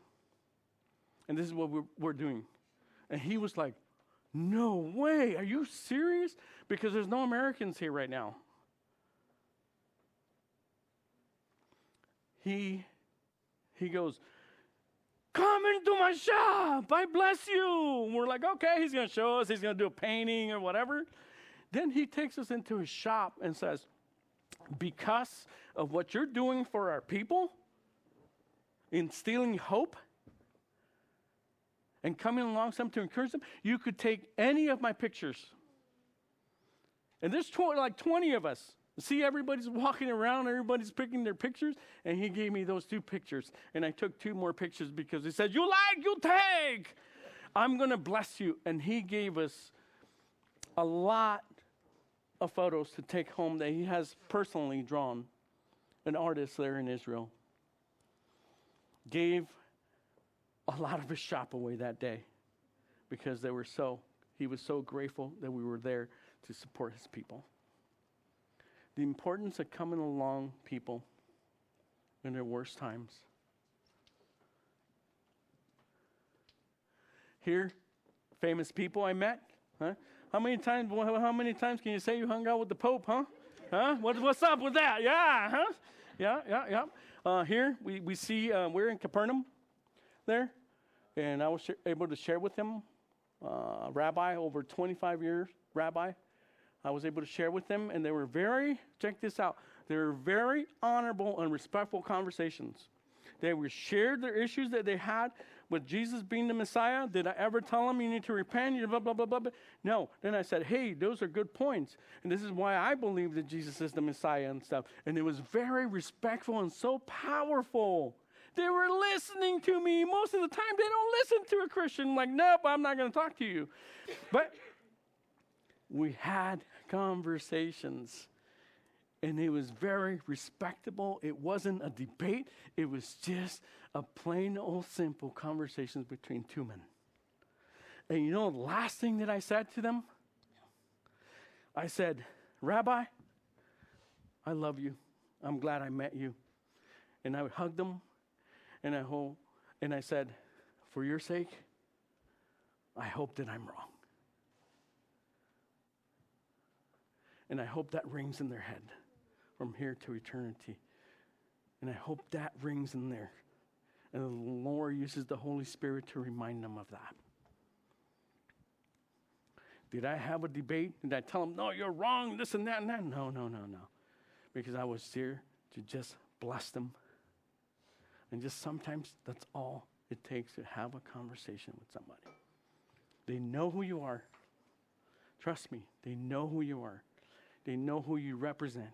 And this is what we're doing." And he was like, "No way, are you serious?" Because there's no Americans here right now. He goes, "Come into my shop, I bless you." And we're like, okay, he's going to show us, he's going to do a painting or whatever. Then he takes us into his shop and says, "Because of what you're doing for our people, instilling hope, and coming alongside to encourage them, you could take any of my pictures." And there's like 20 of us. See, everybody's walking around, everybody's picking their pictures, and he gave me those 2 pictures. And I took 2 more pictures because he said, "You like, you take. I'm going to bless you." And he gave us a lot of photos to take home that he has personally drawn. An artist there in Israel gave a lot of his shop away that day because he was so grateful that we were there to support his people. The importance of coming along people in their worst times. Here, famous people I met. Huh? How many times can you say you hung out with the Pope, huh? Huh? What's up with that? Yeah, huh? Yeah. Here, we see, we're in Capernaum there, and I was able to share with him, a rabbi, over 25 years, rabbi. I was able to share with them, and they were check this out, they were very honorable and respectful conversations. They were shared their issues that they had with Jesus being the Messiah. Did I ever tell them you need to repent? Blah, blah, blah, blah, blah. No. Then I said, "Hey, those are good points. And this is why I believe that Jesus is the Messiah and stuff." And it was very respectful and so powerful. They were listening to me. Most of the time, they don't listen to a Christian. Like, "Nope, I'm not going to talk to you." But we had conversations. And it was very respectable. It wasn't a debate. It was just a plain old simple conversations between 2 men. And you know the last thing that I said to them? I said, "Rabbi, I love you. I'm glad I met you." And I would hug them, and I said, "For your sake, I hope that I'm wrong. And I hope that rings in their head from here to eternity. And I hope that rings in there. And the Lord uses the Holy Spirit to remind them of that." Did I have a debate? Did I tell them, "No, you're wrong, this and that and that"? No. Because I was here to just bless them. And just sometimes that's all it takes to have a conversation with somebody. They know who you are. Trust me, they know who you are. They know who you represent.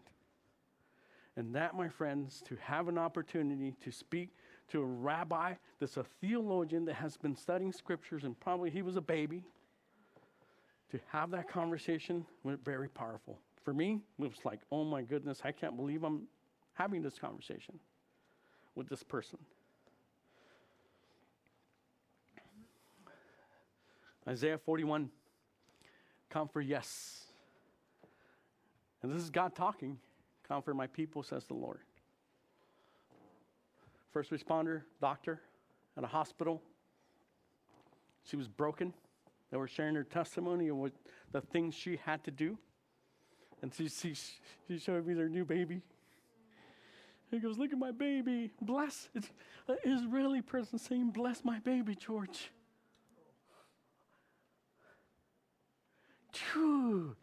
And that, my friends, to have an opportunity to speak to a rabbi that's a theologian that has been studying scriptures, and probably he was a baby, to have that conversation was very powerful. For me, it was like, oh my goodness, I can't believe I'm having this conversation with this person. Isaiah 41, comfort, yes. And this is God talking. "Comfort my people," says the Lord. First responder, doctor at a hospital. She was broken. They were sharing her testimony of what the things she had to do. And she showed me their new baby. He goes, "Look at my baby. Bless." It's an Israeli person saying, "Bless my baby, George." Dude.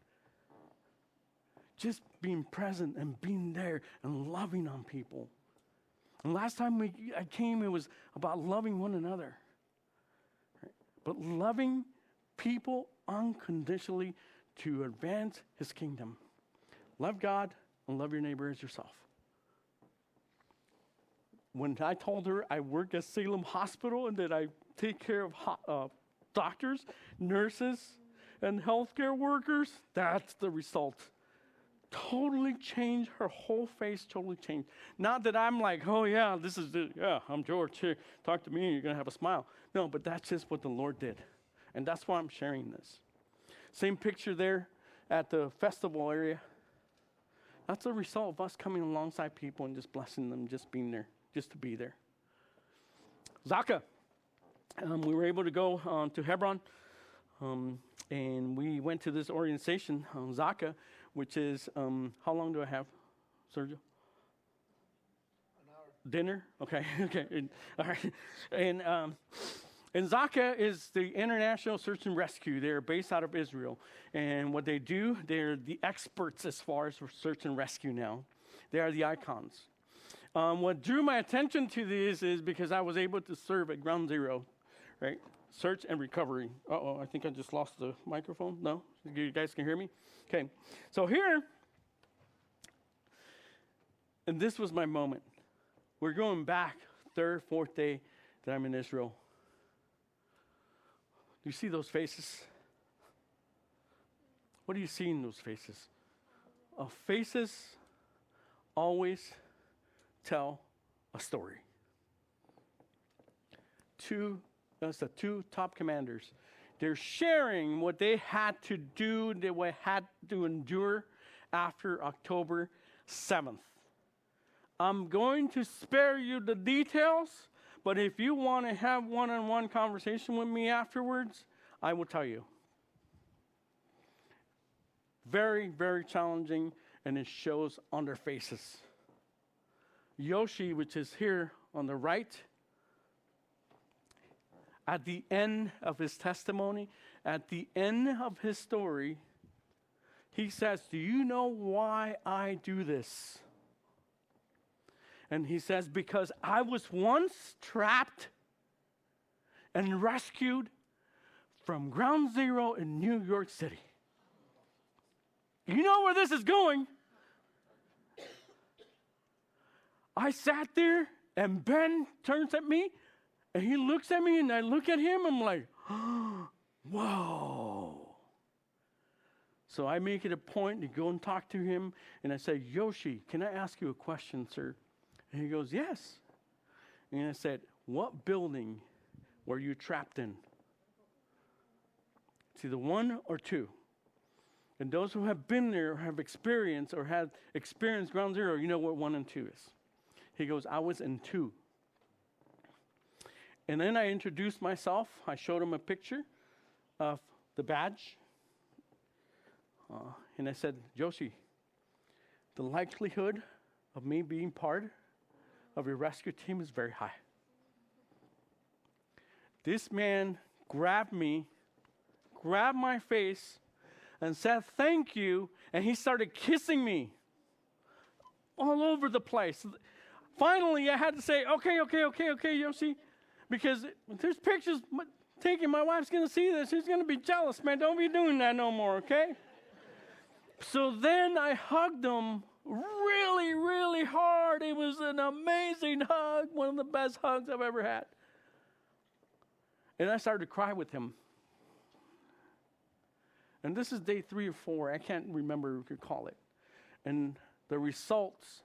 Just being present and being there and loving on people. And last time I came, it was about loving one another. Right? But loving people unconditionally to advance his kingdom. Love God and love your neighbor as yourself. when I told her I work at Salem Hospital and that I take care of doctors, nurses, and healthcare workers, that's the result. Totally changed her whole face, totally changed. Not that I'm like, oh yeah, I'm George here, talk to me, you're going to have a smile. No, but that's just what the Lord did. And that's why I'm sharing this. Same picture there at the festival area. That's a result of us coming alongside people and just blessing them, just being there, just to be there. Zaka. We were able to go to Hebron, and we went to this organization, Zaka, which is, how long do I have, Sergio? An hour. Dinner? Okay, okay. All right. And Zaka is the International Search and Rescue. They're based out of Israel. And what they do, they're the experts as far as search and rescue now. They are the icons. What drew my attention to this is because I was able to serve at Ground Zero, right? Search and recovery. Uh-oh, I think I just lost the microphone. No? You guys can hear me? Okay. So here, and this was my moment. We're going back, third, fourth day that I'm in Israel. Do you see those faces? What do you see in those faces? Faces always tell a story. That's the two top commanders. They're sharing what they had to do, they had to endure after October 7th. I'm going to spare you the details, but if you want to have one-on-one conversation with me afterwards, I will tell you. Very, very challenging, and it shows on their faces. Yoshi, which is here on the right, at the end of his testimony, at the end of his story, he says, do you know why I do this? And he says, because I was once trapped and rescued from Ground Zero in New York City. You know where this is going. I sat there, and Ben turns at me, and he looks at me, and I look at him. I'm like, oh, whoa. So I make it a point to go and talk to him, and I say, Yoshi, can I ask you a question, sir? And he goes, yes. And I said, what building were you trapped in? It's either one or two. And those who have been there or have experienced or have experienced Ground Zero, you know what 1 and 2 is. He goes, I was in 2. And then I introduced myself. I showed him a picture of the badge. And I said, Joshi, the likelihood of me being part of your rescue team is very high. This man grabbed me, grabbed my face, and said, thank you. And he started kissing me all over the place. Finally, I had to say, okay, Yoshi, because there's pictures taken. My wife's going to see this. She's going to be jealous, man. Don't be doing that no more, okay? So then I hugged him really, really hard. It was an amazing hug, one of the best hugs I've ever had. And I started to cry with him. And this is day 3 or 4. I can't remember what you call it. And the results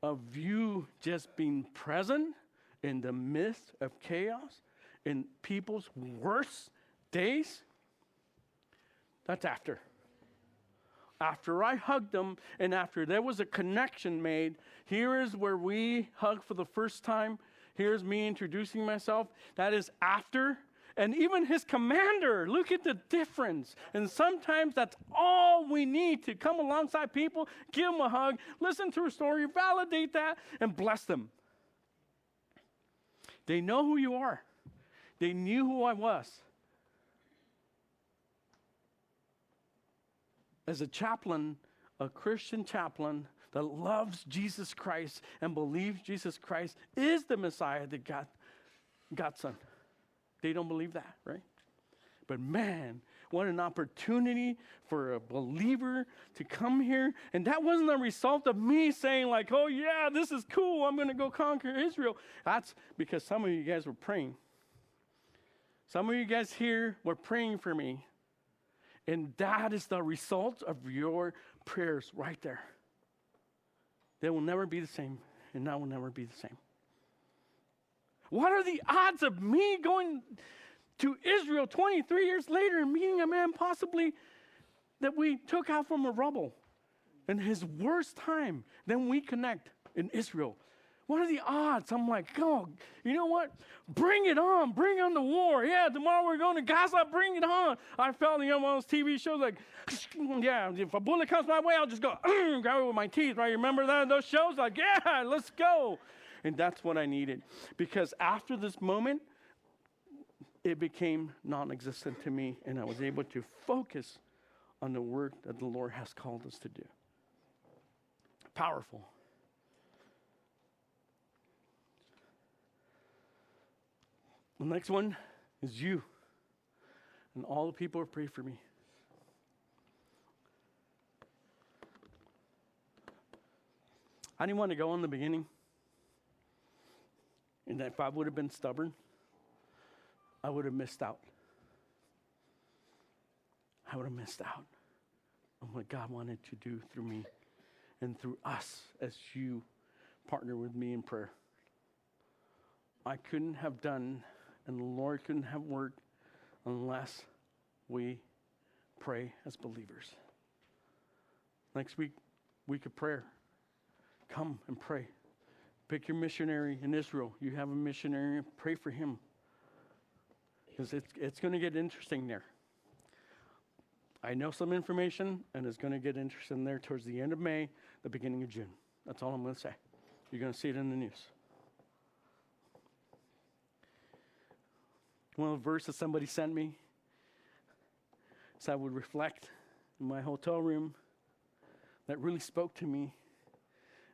of you just being present in the midst of chaos, in people's worst days, that's after. After I hugged them and after there was a connection made, here is where we hug for the first time. Here's me introducing myself. That is after. And even his commander, look at the difference. And sometimes that's all we need to come alongside people, give them a hug, listen to a story, validate that, and bless them. They know who you are. They knew who I was. As a chaplain, a Christian chaplain that loves Jesus Christ and believes Jesus Christ is the Messiah, the God's Son. They don't believe that, right? But man, What an opportunity for a believer to come here. And that wasn't a result of me saying like, oh yeah, this is cool. I'm going to go conquer Israel. That's because some of you guys were praying. Some of you guys here were praying for me. And that is the result of your prayers right there. They will never be the same, and I will never be the same. What are the odds of me going to Israel 23 years later and meeting a man possibly that we took out from a rubble in his worst time? Then we connect in Israel. What are the odds? I'm like, oh, you know what? Bring it on. Bring on the war. Yeah, tomorrow we're going to Gaza. Bring it on. I felt, one of those TV shows like, yeah, if a bullet comes my way, I'll just go, grab it with my teeth, right? Remember that? Those shows? Like, yeah, let's go. And that's what I needed. Because after this moment, it became non-existent to me, and I was able to focus on the work that the Lord has called us to do. Powerful. The next one is you and all the people who pray for me. I didn't want to go in the beginning. And if I would have been stubborn, I would have missed out. I would have missed out on what God wanted to do through me and through us as you partner with me in prayer. I couldn't have done, and the Lord couldn't have worked unless we pray as believers. Next week of prayer. Come and pray. Pick your missionary in Israel. You have a missionary, pray for him. Because it's going to get interesting there. I know some information, and it's going to get interesting there towards the end of May, the beginning of June. That's all I'm going to say. You're going to see it in the news. One of the verses somebody sent me, so I would reflect in my hotel room, that really spoke to me.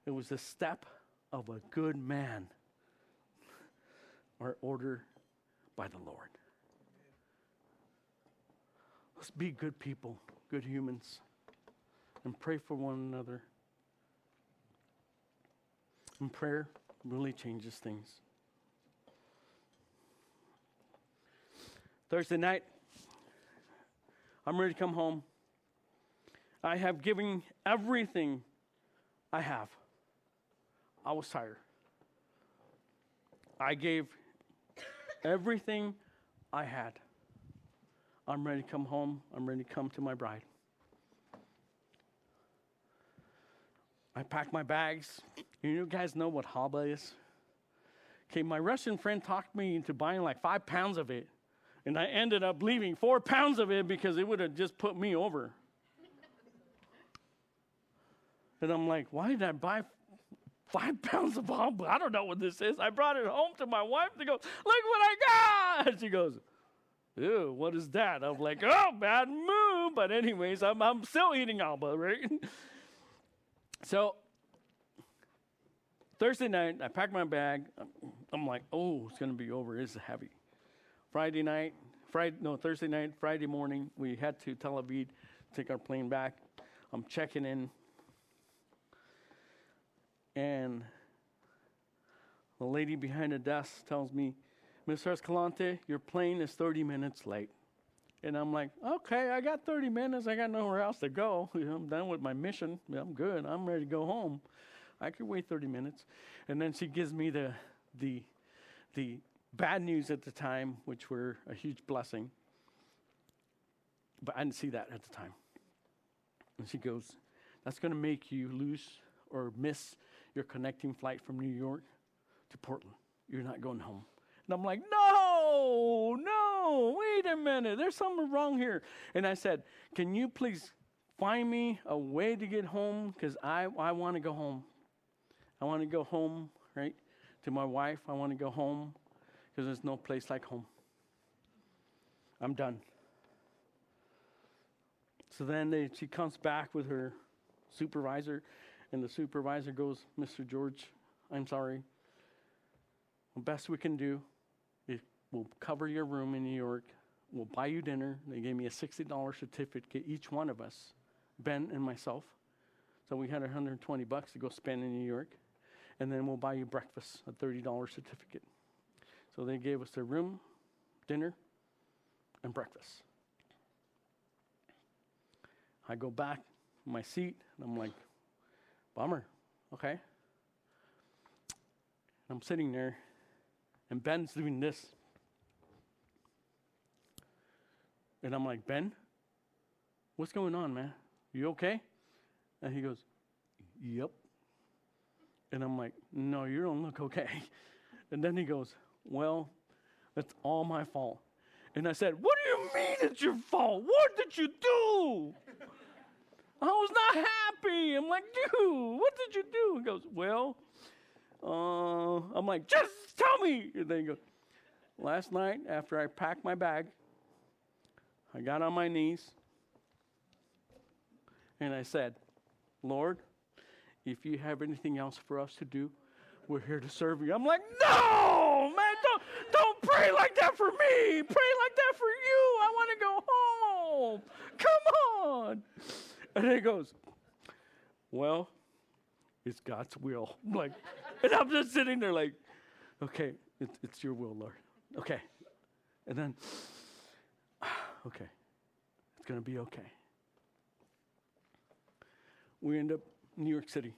It was the step of a good man are ordered by the Lord. Let's be good people, good humans, and pray for one another. And prayer really changes things. Thursday night, I'm ready to come home. I have given everything I have. I was tired. I gave everything I had. I'm ready to come home. I'm ready to come to my bride. I packed my bags. You guys know what haba is? Okay, my Russian friend talked me into buying like 5 pounds of it. And I ended up leaving 4 pounds of it because it would have just put me over. And I'm like, why did I buy 5 pounds of haba? I don't know what this is. I brought it home to my wife to go, look what I got. And she goes, ew, what is that? I'm like, oh, bad move. But anyways, I'm still eating haba, right? So Thursday night, I packed my bag. I'm like, oh, it's going to be over. It's heavy. Thursday night, Friday morning, we had to Tel Aviv, take our plane back. I'm checking in. And the lady behind the desk tells me, Mr. Escalante, your plane is 30 minutes late. And I'm like, okay, I got 30 minutes. I got nowhere else to go. I'm done with my mission. I'm good. I'm ready to go home. I could wait 30 minutes. And then she gives me the bad news at the time, which were a huge blessing. But I didn't see that at the time. And she goes, that's going to make you lose or miss your connecting flight from New York to Portland. You're not going home. And I'm like, no, wait a minute. There's something wrong here. And I said, can you please find me a way to get home? Because I want to go home. I want to go home, right, to my wife. I want to go home because there's no place like home. I'm done. So then she comes back with her supervisor, and the supervisor goes, Mr. George, I'm sorry. The best we can do is we'll cover your room in New York, we'll buy you dinner. They gave me a $60 certificate, each one of us, Ben and myself. So we had $120 to go spend in New York. And then we'll buy you breakfast, a $30 certificate. So they gave us their room, dinner, and breakfast. I go back to my seat, and I'm like, bummer, okay. I'm sitting there, and Ben's doing this. And I'm like, Ben, what's going on, man? You okay? And he goes, yep. And I'm like, no, you don't look okay. And then he goes, well, that's all my fault. And I said, what do you mean it's your fault? What did you do? I was not happy. I'm like, dude, what did you do? He goes, well, I'm like, just tell me. And then he goes, last night after I packed my bag, I got on my knees and I said, Lord, if you have anything else for us to do, we're here to serve you. I'm like, no, man, don't pray like that for me. Pray like that for you. I want to go home. Come on. And he goes, well, it's God's will. I'm like, and I'm just sitting there like, okay, it's your will, Lord. Okay. And then, okay, it's going to be okay. We end up in New York City.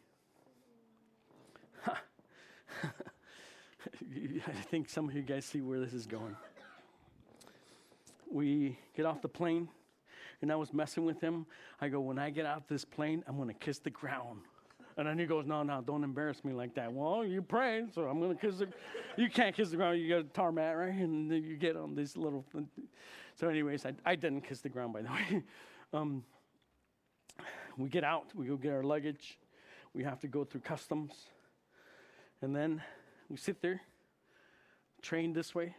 I think some of you guys see where this is going. We get off the plane, and I was messing with him. I go, when I get out this plane, I'm going to kiss the ground. And then he goes, no, don't embarrass me like that. Well, you prayed, so I'm going to kiss the You can't kiss the ground. You got a tarmac, right? And then you get on these little... So anyways, I didn't kiss the ground, by the way. We get out. We go get our luggage. We have to go through customs. And then we sit there, train this way,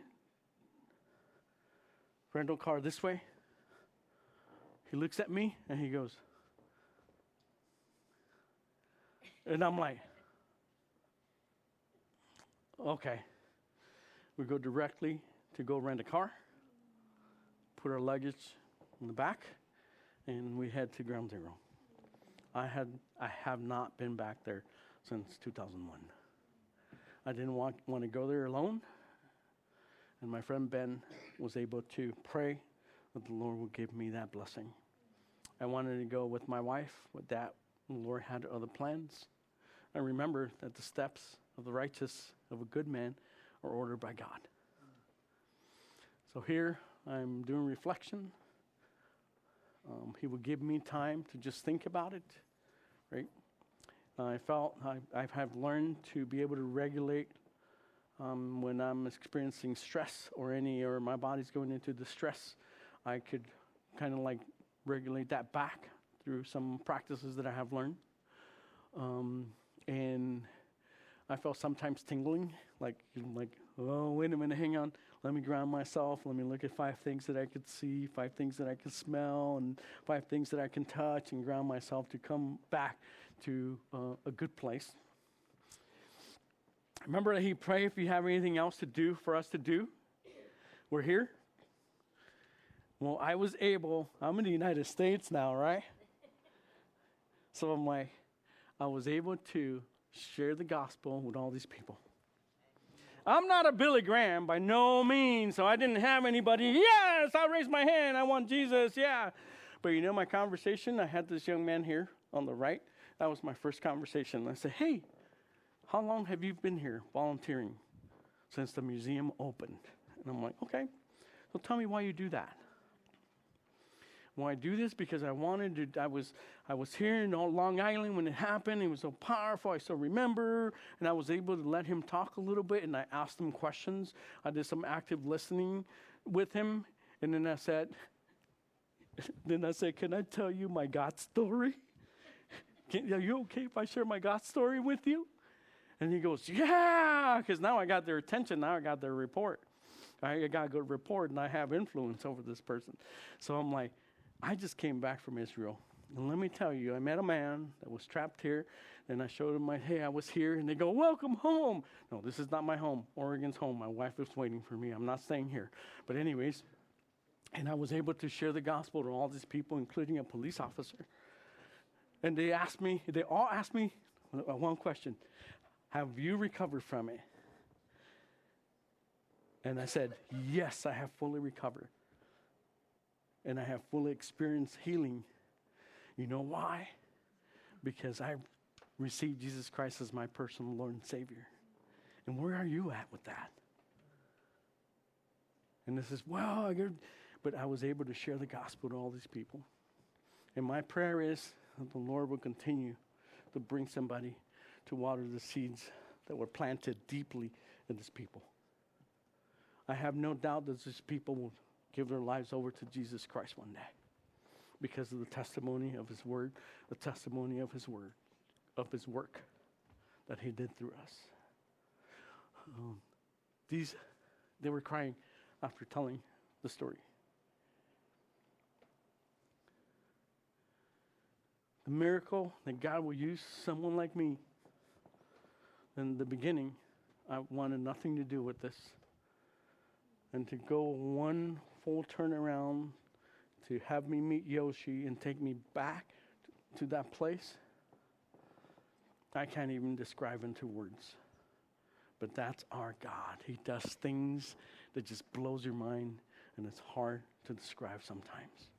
rental car this way. He looks at me and he goes, and I'm like, okay. We go directly to go rent a car, put our luggage in the back, and we head to Ground Zero. I have not been back there since 2001. I didn't want to go there alone. And my friend Ben was able to pray that the Lord would give me that blessing. I wanted to go with my wife, but that the Lord had other plans. I remember that the steps of the righteous of a good man are ordered by God. So here I'm doing reflection. He will give me time to just think about it, right? I felt I have learned to be able to regulate when I'm experiencing stress or my body's going into distress. I could kind of like regulate that back through some practices that I have learned. And I felt sometimes tingling, like, oh, wait a minute, hang on. Let me ground myself. Let me look at 5 things that I could see, 5 things that I could smell, and 5 things that I can touch, and ground myself to come back to a good place. Remember that he prayed, if you have anything else to do for us to do, we're here. Well, I'm in the United States now, right? So I was able to share the gospel with all these people. I'm not a Billy Graham by no means, so I didn't have anybody, yes, I'll raise my hand, I want Jesus, yeah. But my conversation, I had this young man here on the right. That was my first conversation. I said, hey, how long have you been here volunteering? Since the museum opened. And I'm like, okay, so tell me why you do that. Well, I do this because I was here in Long Island when it happened. It was so powerful. I still remember. And I was able to let him talk a little bit. And I asked him questions. I did some active listening with him. And then I said, can I tell you my God story? Are you okay if I share my God story with you? And he goes, yeah, because now I got their attention. Now I got their report. I got a good report, and I have influence over this person. So I'm like, I just came back from Israel. And let me tell you, I met a man that was trapped here. And I showed him hey, I was here. And they go, welcome home. No, this is not my home. Oregon's home. My wife is waiting for me. I'm not staying here. But anyways, And I was able to share the gospel to all these people, including a police officer. And they all asked me one question: have you recovered from it? And I said, yes, I have fully recovered. And I have fully experienced healing. You know why? Because I received Jesus Christ as my personal Lord and Savior. And where are you at with that? And this is, but I was able to share the gospel to all these people. And my prayer is that the Lord will continue to bring somebody to water the seeds that were planted deeply in this people. I have no doubt that these people will give their lives over to Jesus Christ one day because of the testimony of his word, the testimony of his word, of his work that he did through us. They were crying after telling the story. The miracle that God will use someone like me. In the beginning, I wanted nothing to do with this. And to go one full turnaround, to have me meet Yoshi and take me back to that place, I can't even describe into words. But that's our God. He does things that just blows your mind, and it's hard to describe sometimes.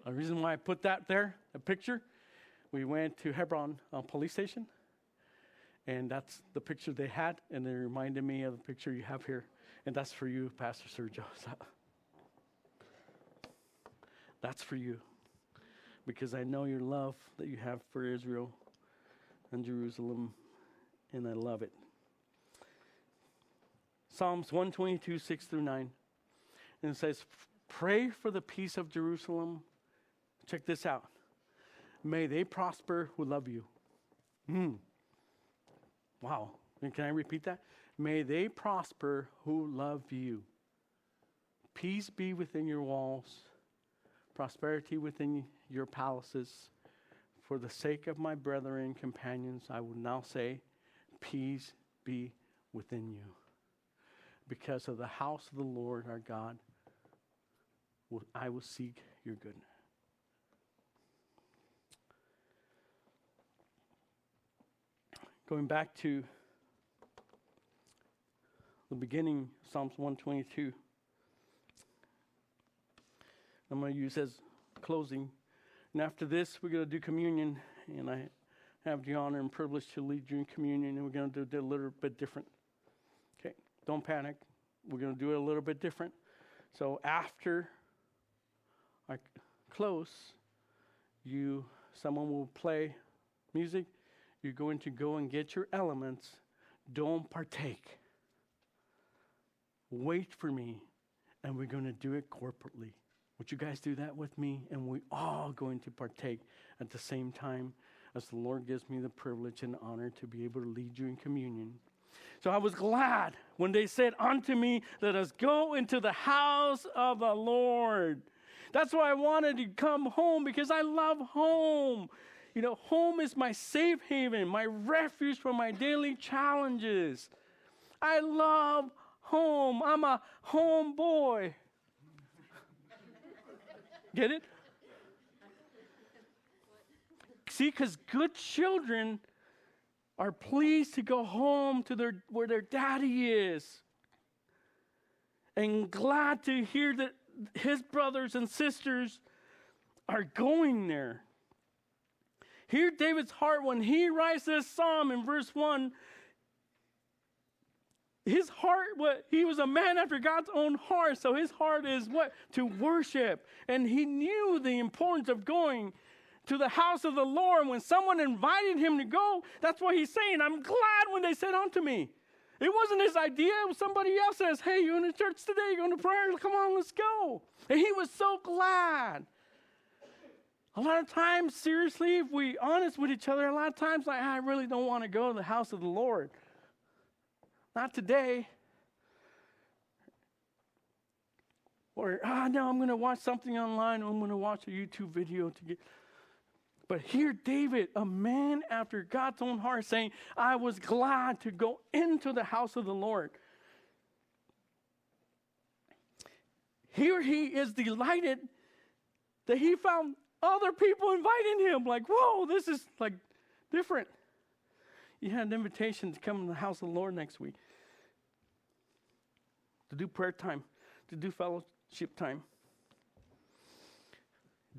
The reason why I put that there, a picture, we went to Hebron police station, and that's the picture they had, and it reminded me of the picture you have here, and that's for you, Pastor Sergio. That's for you, because I know your love that you have for Israel and Jerusalem, and I love it. Psalms 122, 6 through 9, and it says, pray for the peace of Jerusalem. Check this out. May they prosper who love you. Wow. And can I repeat that? May they prosper who love you. Peace be within your walls. Prosperity within your palaces. For the sake of my brethren and companions, I will now say, peace be within you. Because of the house of the Lord our God, I will seek your goodness. Going back to the beginning, Psalms 122. I'm going to use as closing. And after this, we're going to do communion. And I have the honor and privilege to lead you in communion. And we're going to do it a little bit different. Okay, don't panic. We're going to do it a little bit different. So after I close, someone will play music. You're going to go and get your elements. Don't partake. Wait for me, and we're going to do it corporately. Would you guys do that with me? And we're all going to partake at the same time as the Lord gives me the privilege and honor to be able to lead you in communion. So I was glad when they said unto me, let us go into the house of the Lord. That's why I wanted to come home, because I love home. You know, home is my safe haven, my refuge from my daily challenges. I love home. I'm a home boy. Get it? See, because good children are pleased to go home to where their daddy is. And glad to hear that his brothers and sisters are going there. Hear David's heart when he writes this psalm in verse 1. His heart, he was a man after God's own heart. So his heart is what? To worship. And he knew the importance of going to the house of the Lord. When someone invited him to go, that's what he's saying. I'm glad when they said unto me. It wasn't his idea. It was somebody else says, hey, you going to church today? You going to prayer? Come on, let's go. And he was so glad. A lot of times, seriously, if we're honest with each other, a lot of times, like, I really don't want to go to the house of the Lord. Not today. Or, no, I'm going to watch something online. Or I'm going to watch a YouTube video to get. But here, David, a man after God's own heart, saying, I was glad to go into the house of the Lord. here he is delighted that he found other people inviting him. Like, whoa, this is like different. You had an invitation to come in the house of the Lord next week, to do prayer time, to do fellowship time.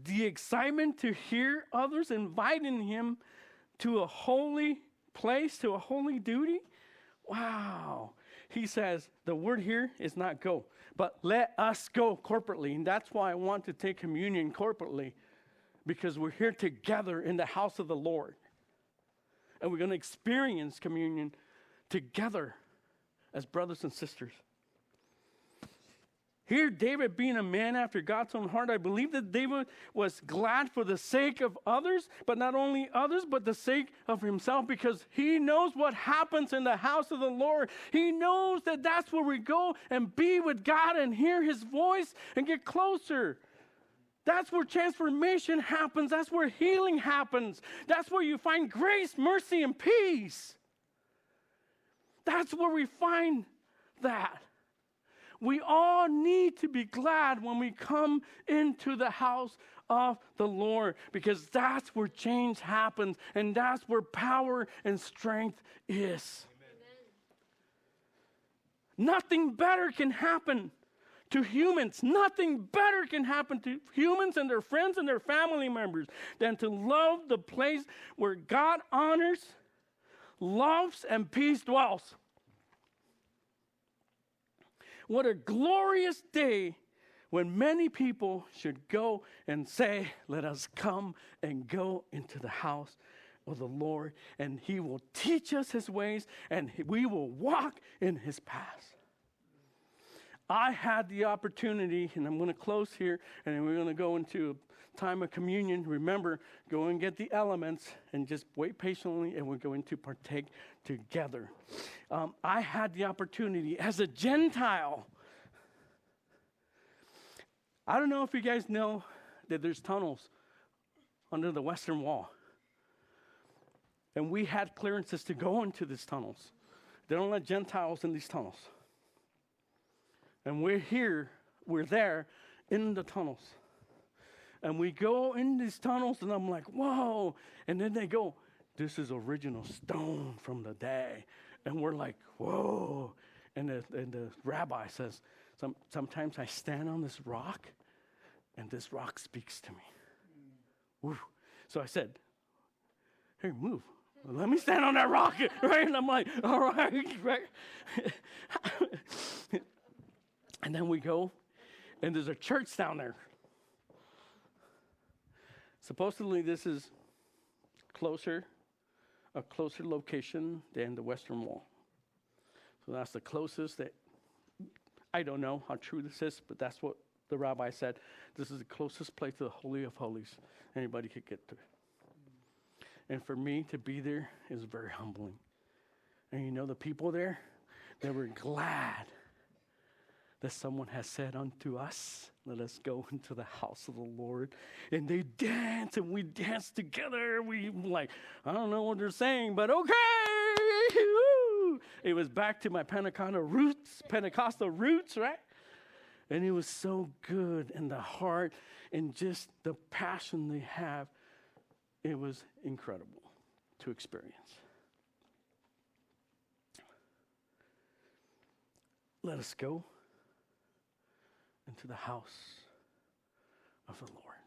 The excitement to hear others inviting him to a holy place, to a holy duty. Wow. He says, the word here is not go, but let us go corporately. And that's why I want to take communion corporately, because we're here together in the house of the Lord. And we're going to experience communion together as brothers and sisters. Here, David, being a man after God's own heart, I believe that David was glad for the sake of others, but not only others, but the sake of himself, because he knows what happens in the house of the Lord. He knows that that's where we go and be with God and hear his voice and get closer. That's where transformation happens. That's where healing happens. That's where you find grace, mercy, and peace. That's where we find that. We all need to be glad when we come into the house of the Lord, because that's where change happens, and that's where power and strength is. Amen. Nothing better can happen to humans. Nothing better can happen to humans and their friends and their family members than to love the place where God honors, loves, and peace dwells. What a glorious day when many people should go and say, let us come and go into the house of the Lord, and he will teach us his ways, and we will walk in his paths. I had the opportunity, and I'm going to close here, and we're going to go into a time of communion. Remember, go and get the elements and just wait patiently, and we're going to partake together. I had the opportunity as a Gentile. I don't know if you guys know that there's tunnels under the Western Wall. And we had clearances to go into these tunnels. They don't let Gentiles in these tunnels. And we're there in the tunnels. And we go in these tunnels, and I'm like, whoa. And then they go, this is original stone from the day. And we're like, whoa. And the rabbi says, sometimes I stand on this rock, and this rock speaks to me. Woo. So I said, hey, move. Let me stand on that rock. Right? And I'm like, all right. Right. And then we go, and there's a church down there. Supposedly, this is a closer location than the Western Wall. So that's the closest that, I don't know how true this is, but that's what the rabbi said. This is the closest place to the Holy of Holies anybody could get to. And for me to be there is very humbling. And you know, the people there, they were glad that someone has said unto us, let us go into the house of the Lord. And they dance, and we dance together. We like, I don't know what they're saying, but okay. Woo! It was back to my Pentecostal roots, right? And it was so good, and the heart and just the passion they have, it was incredible to experience. Let us go into the house of the Lord.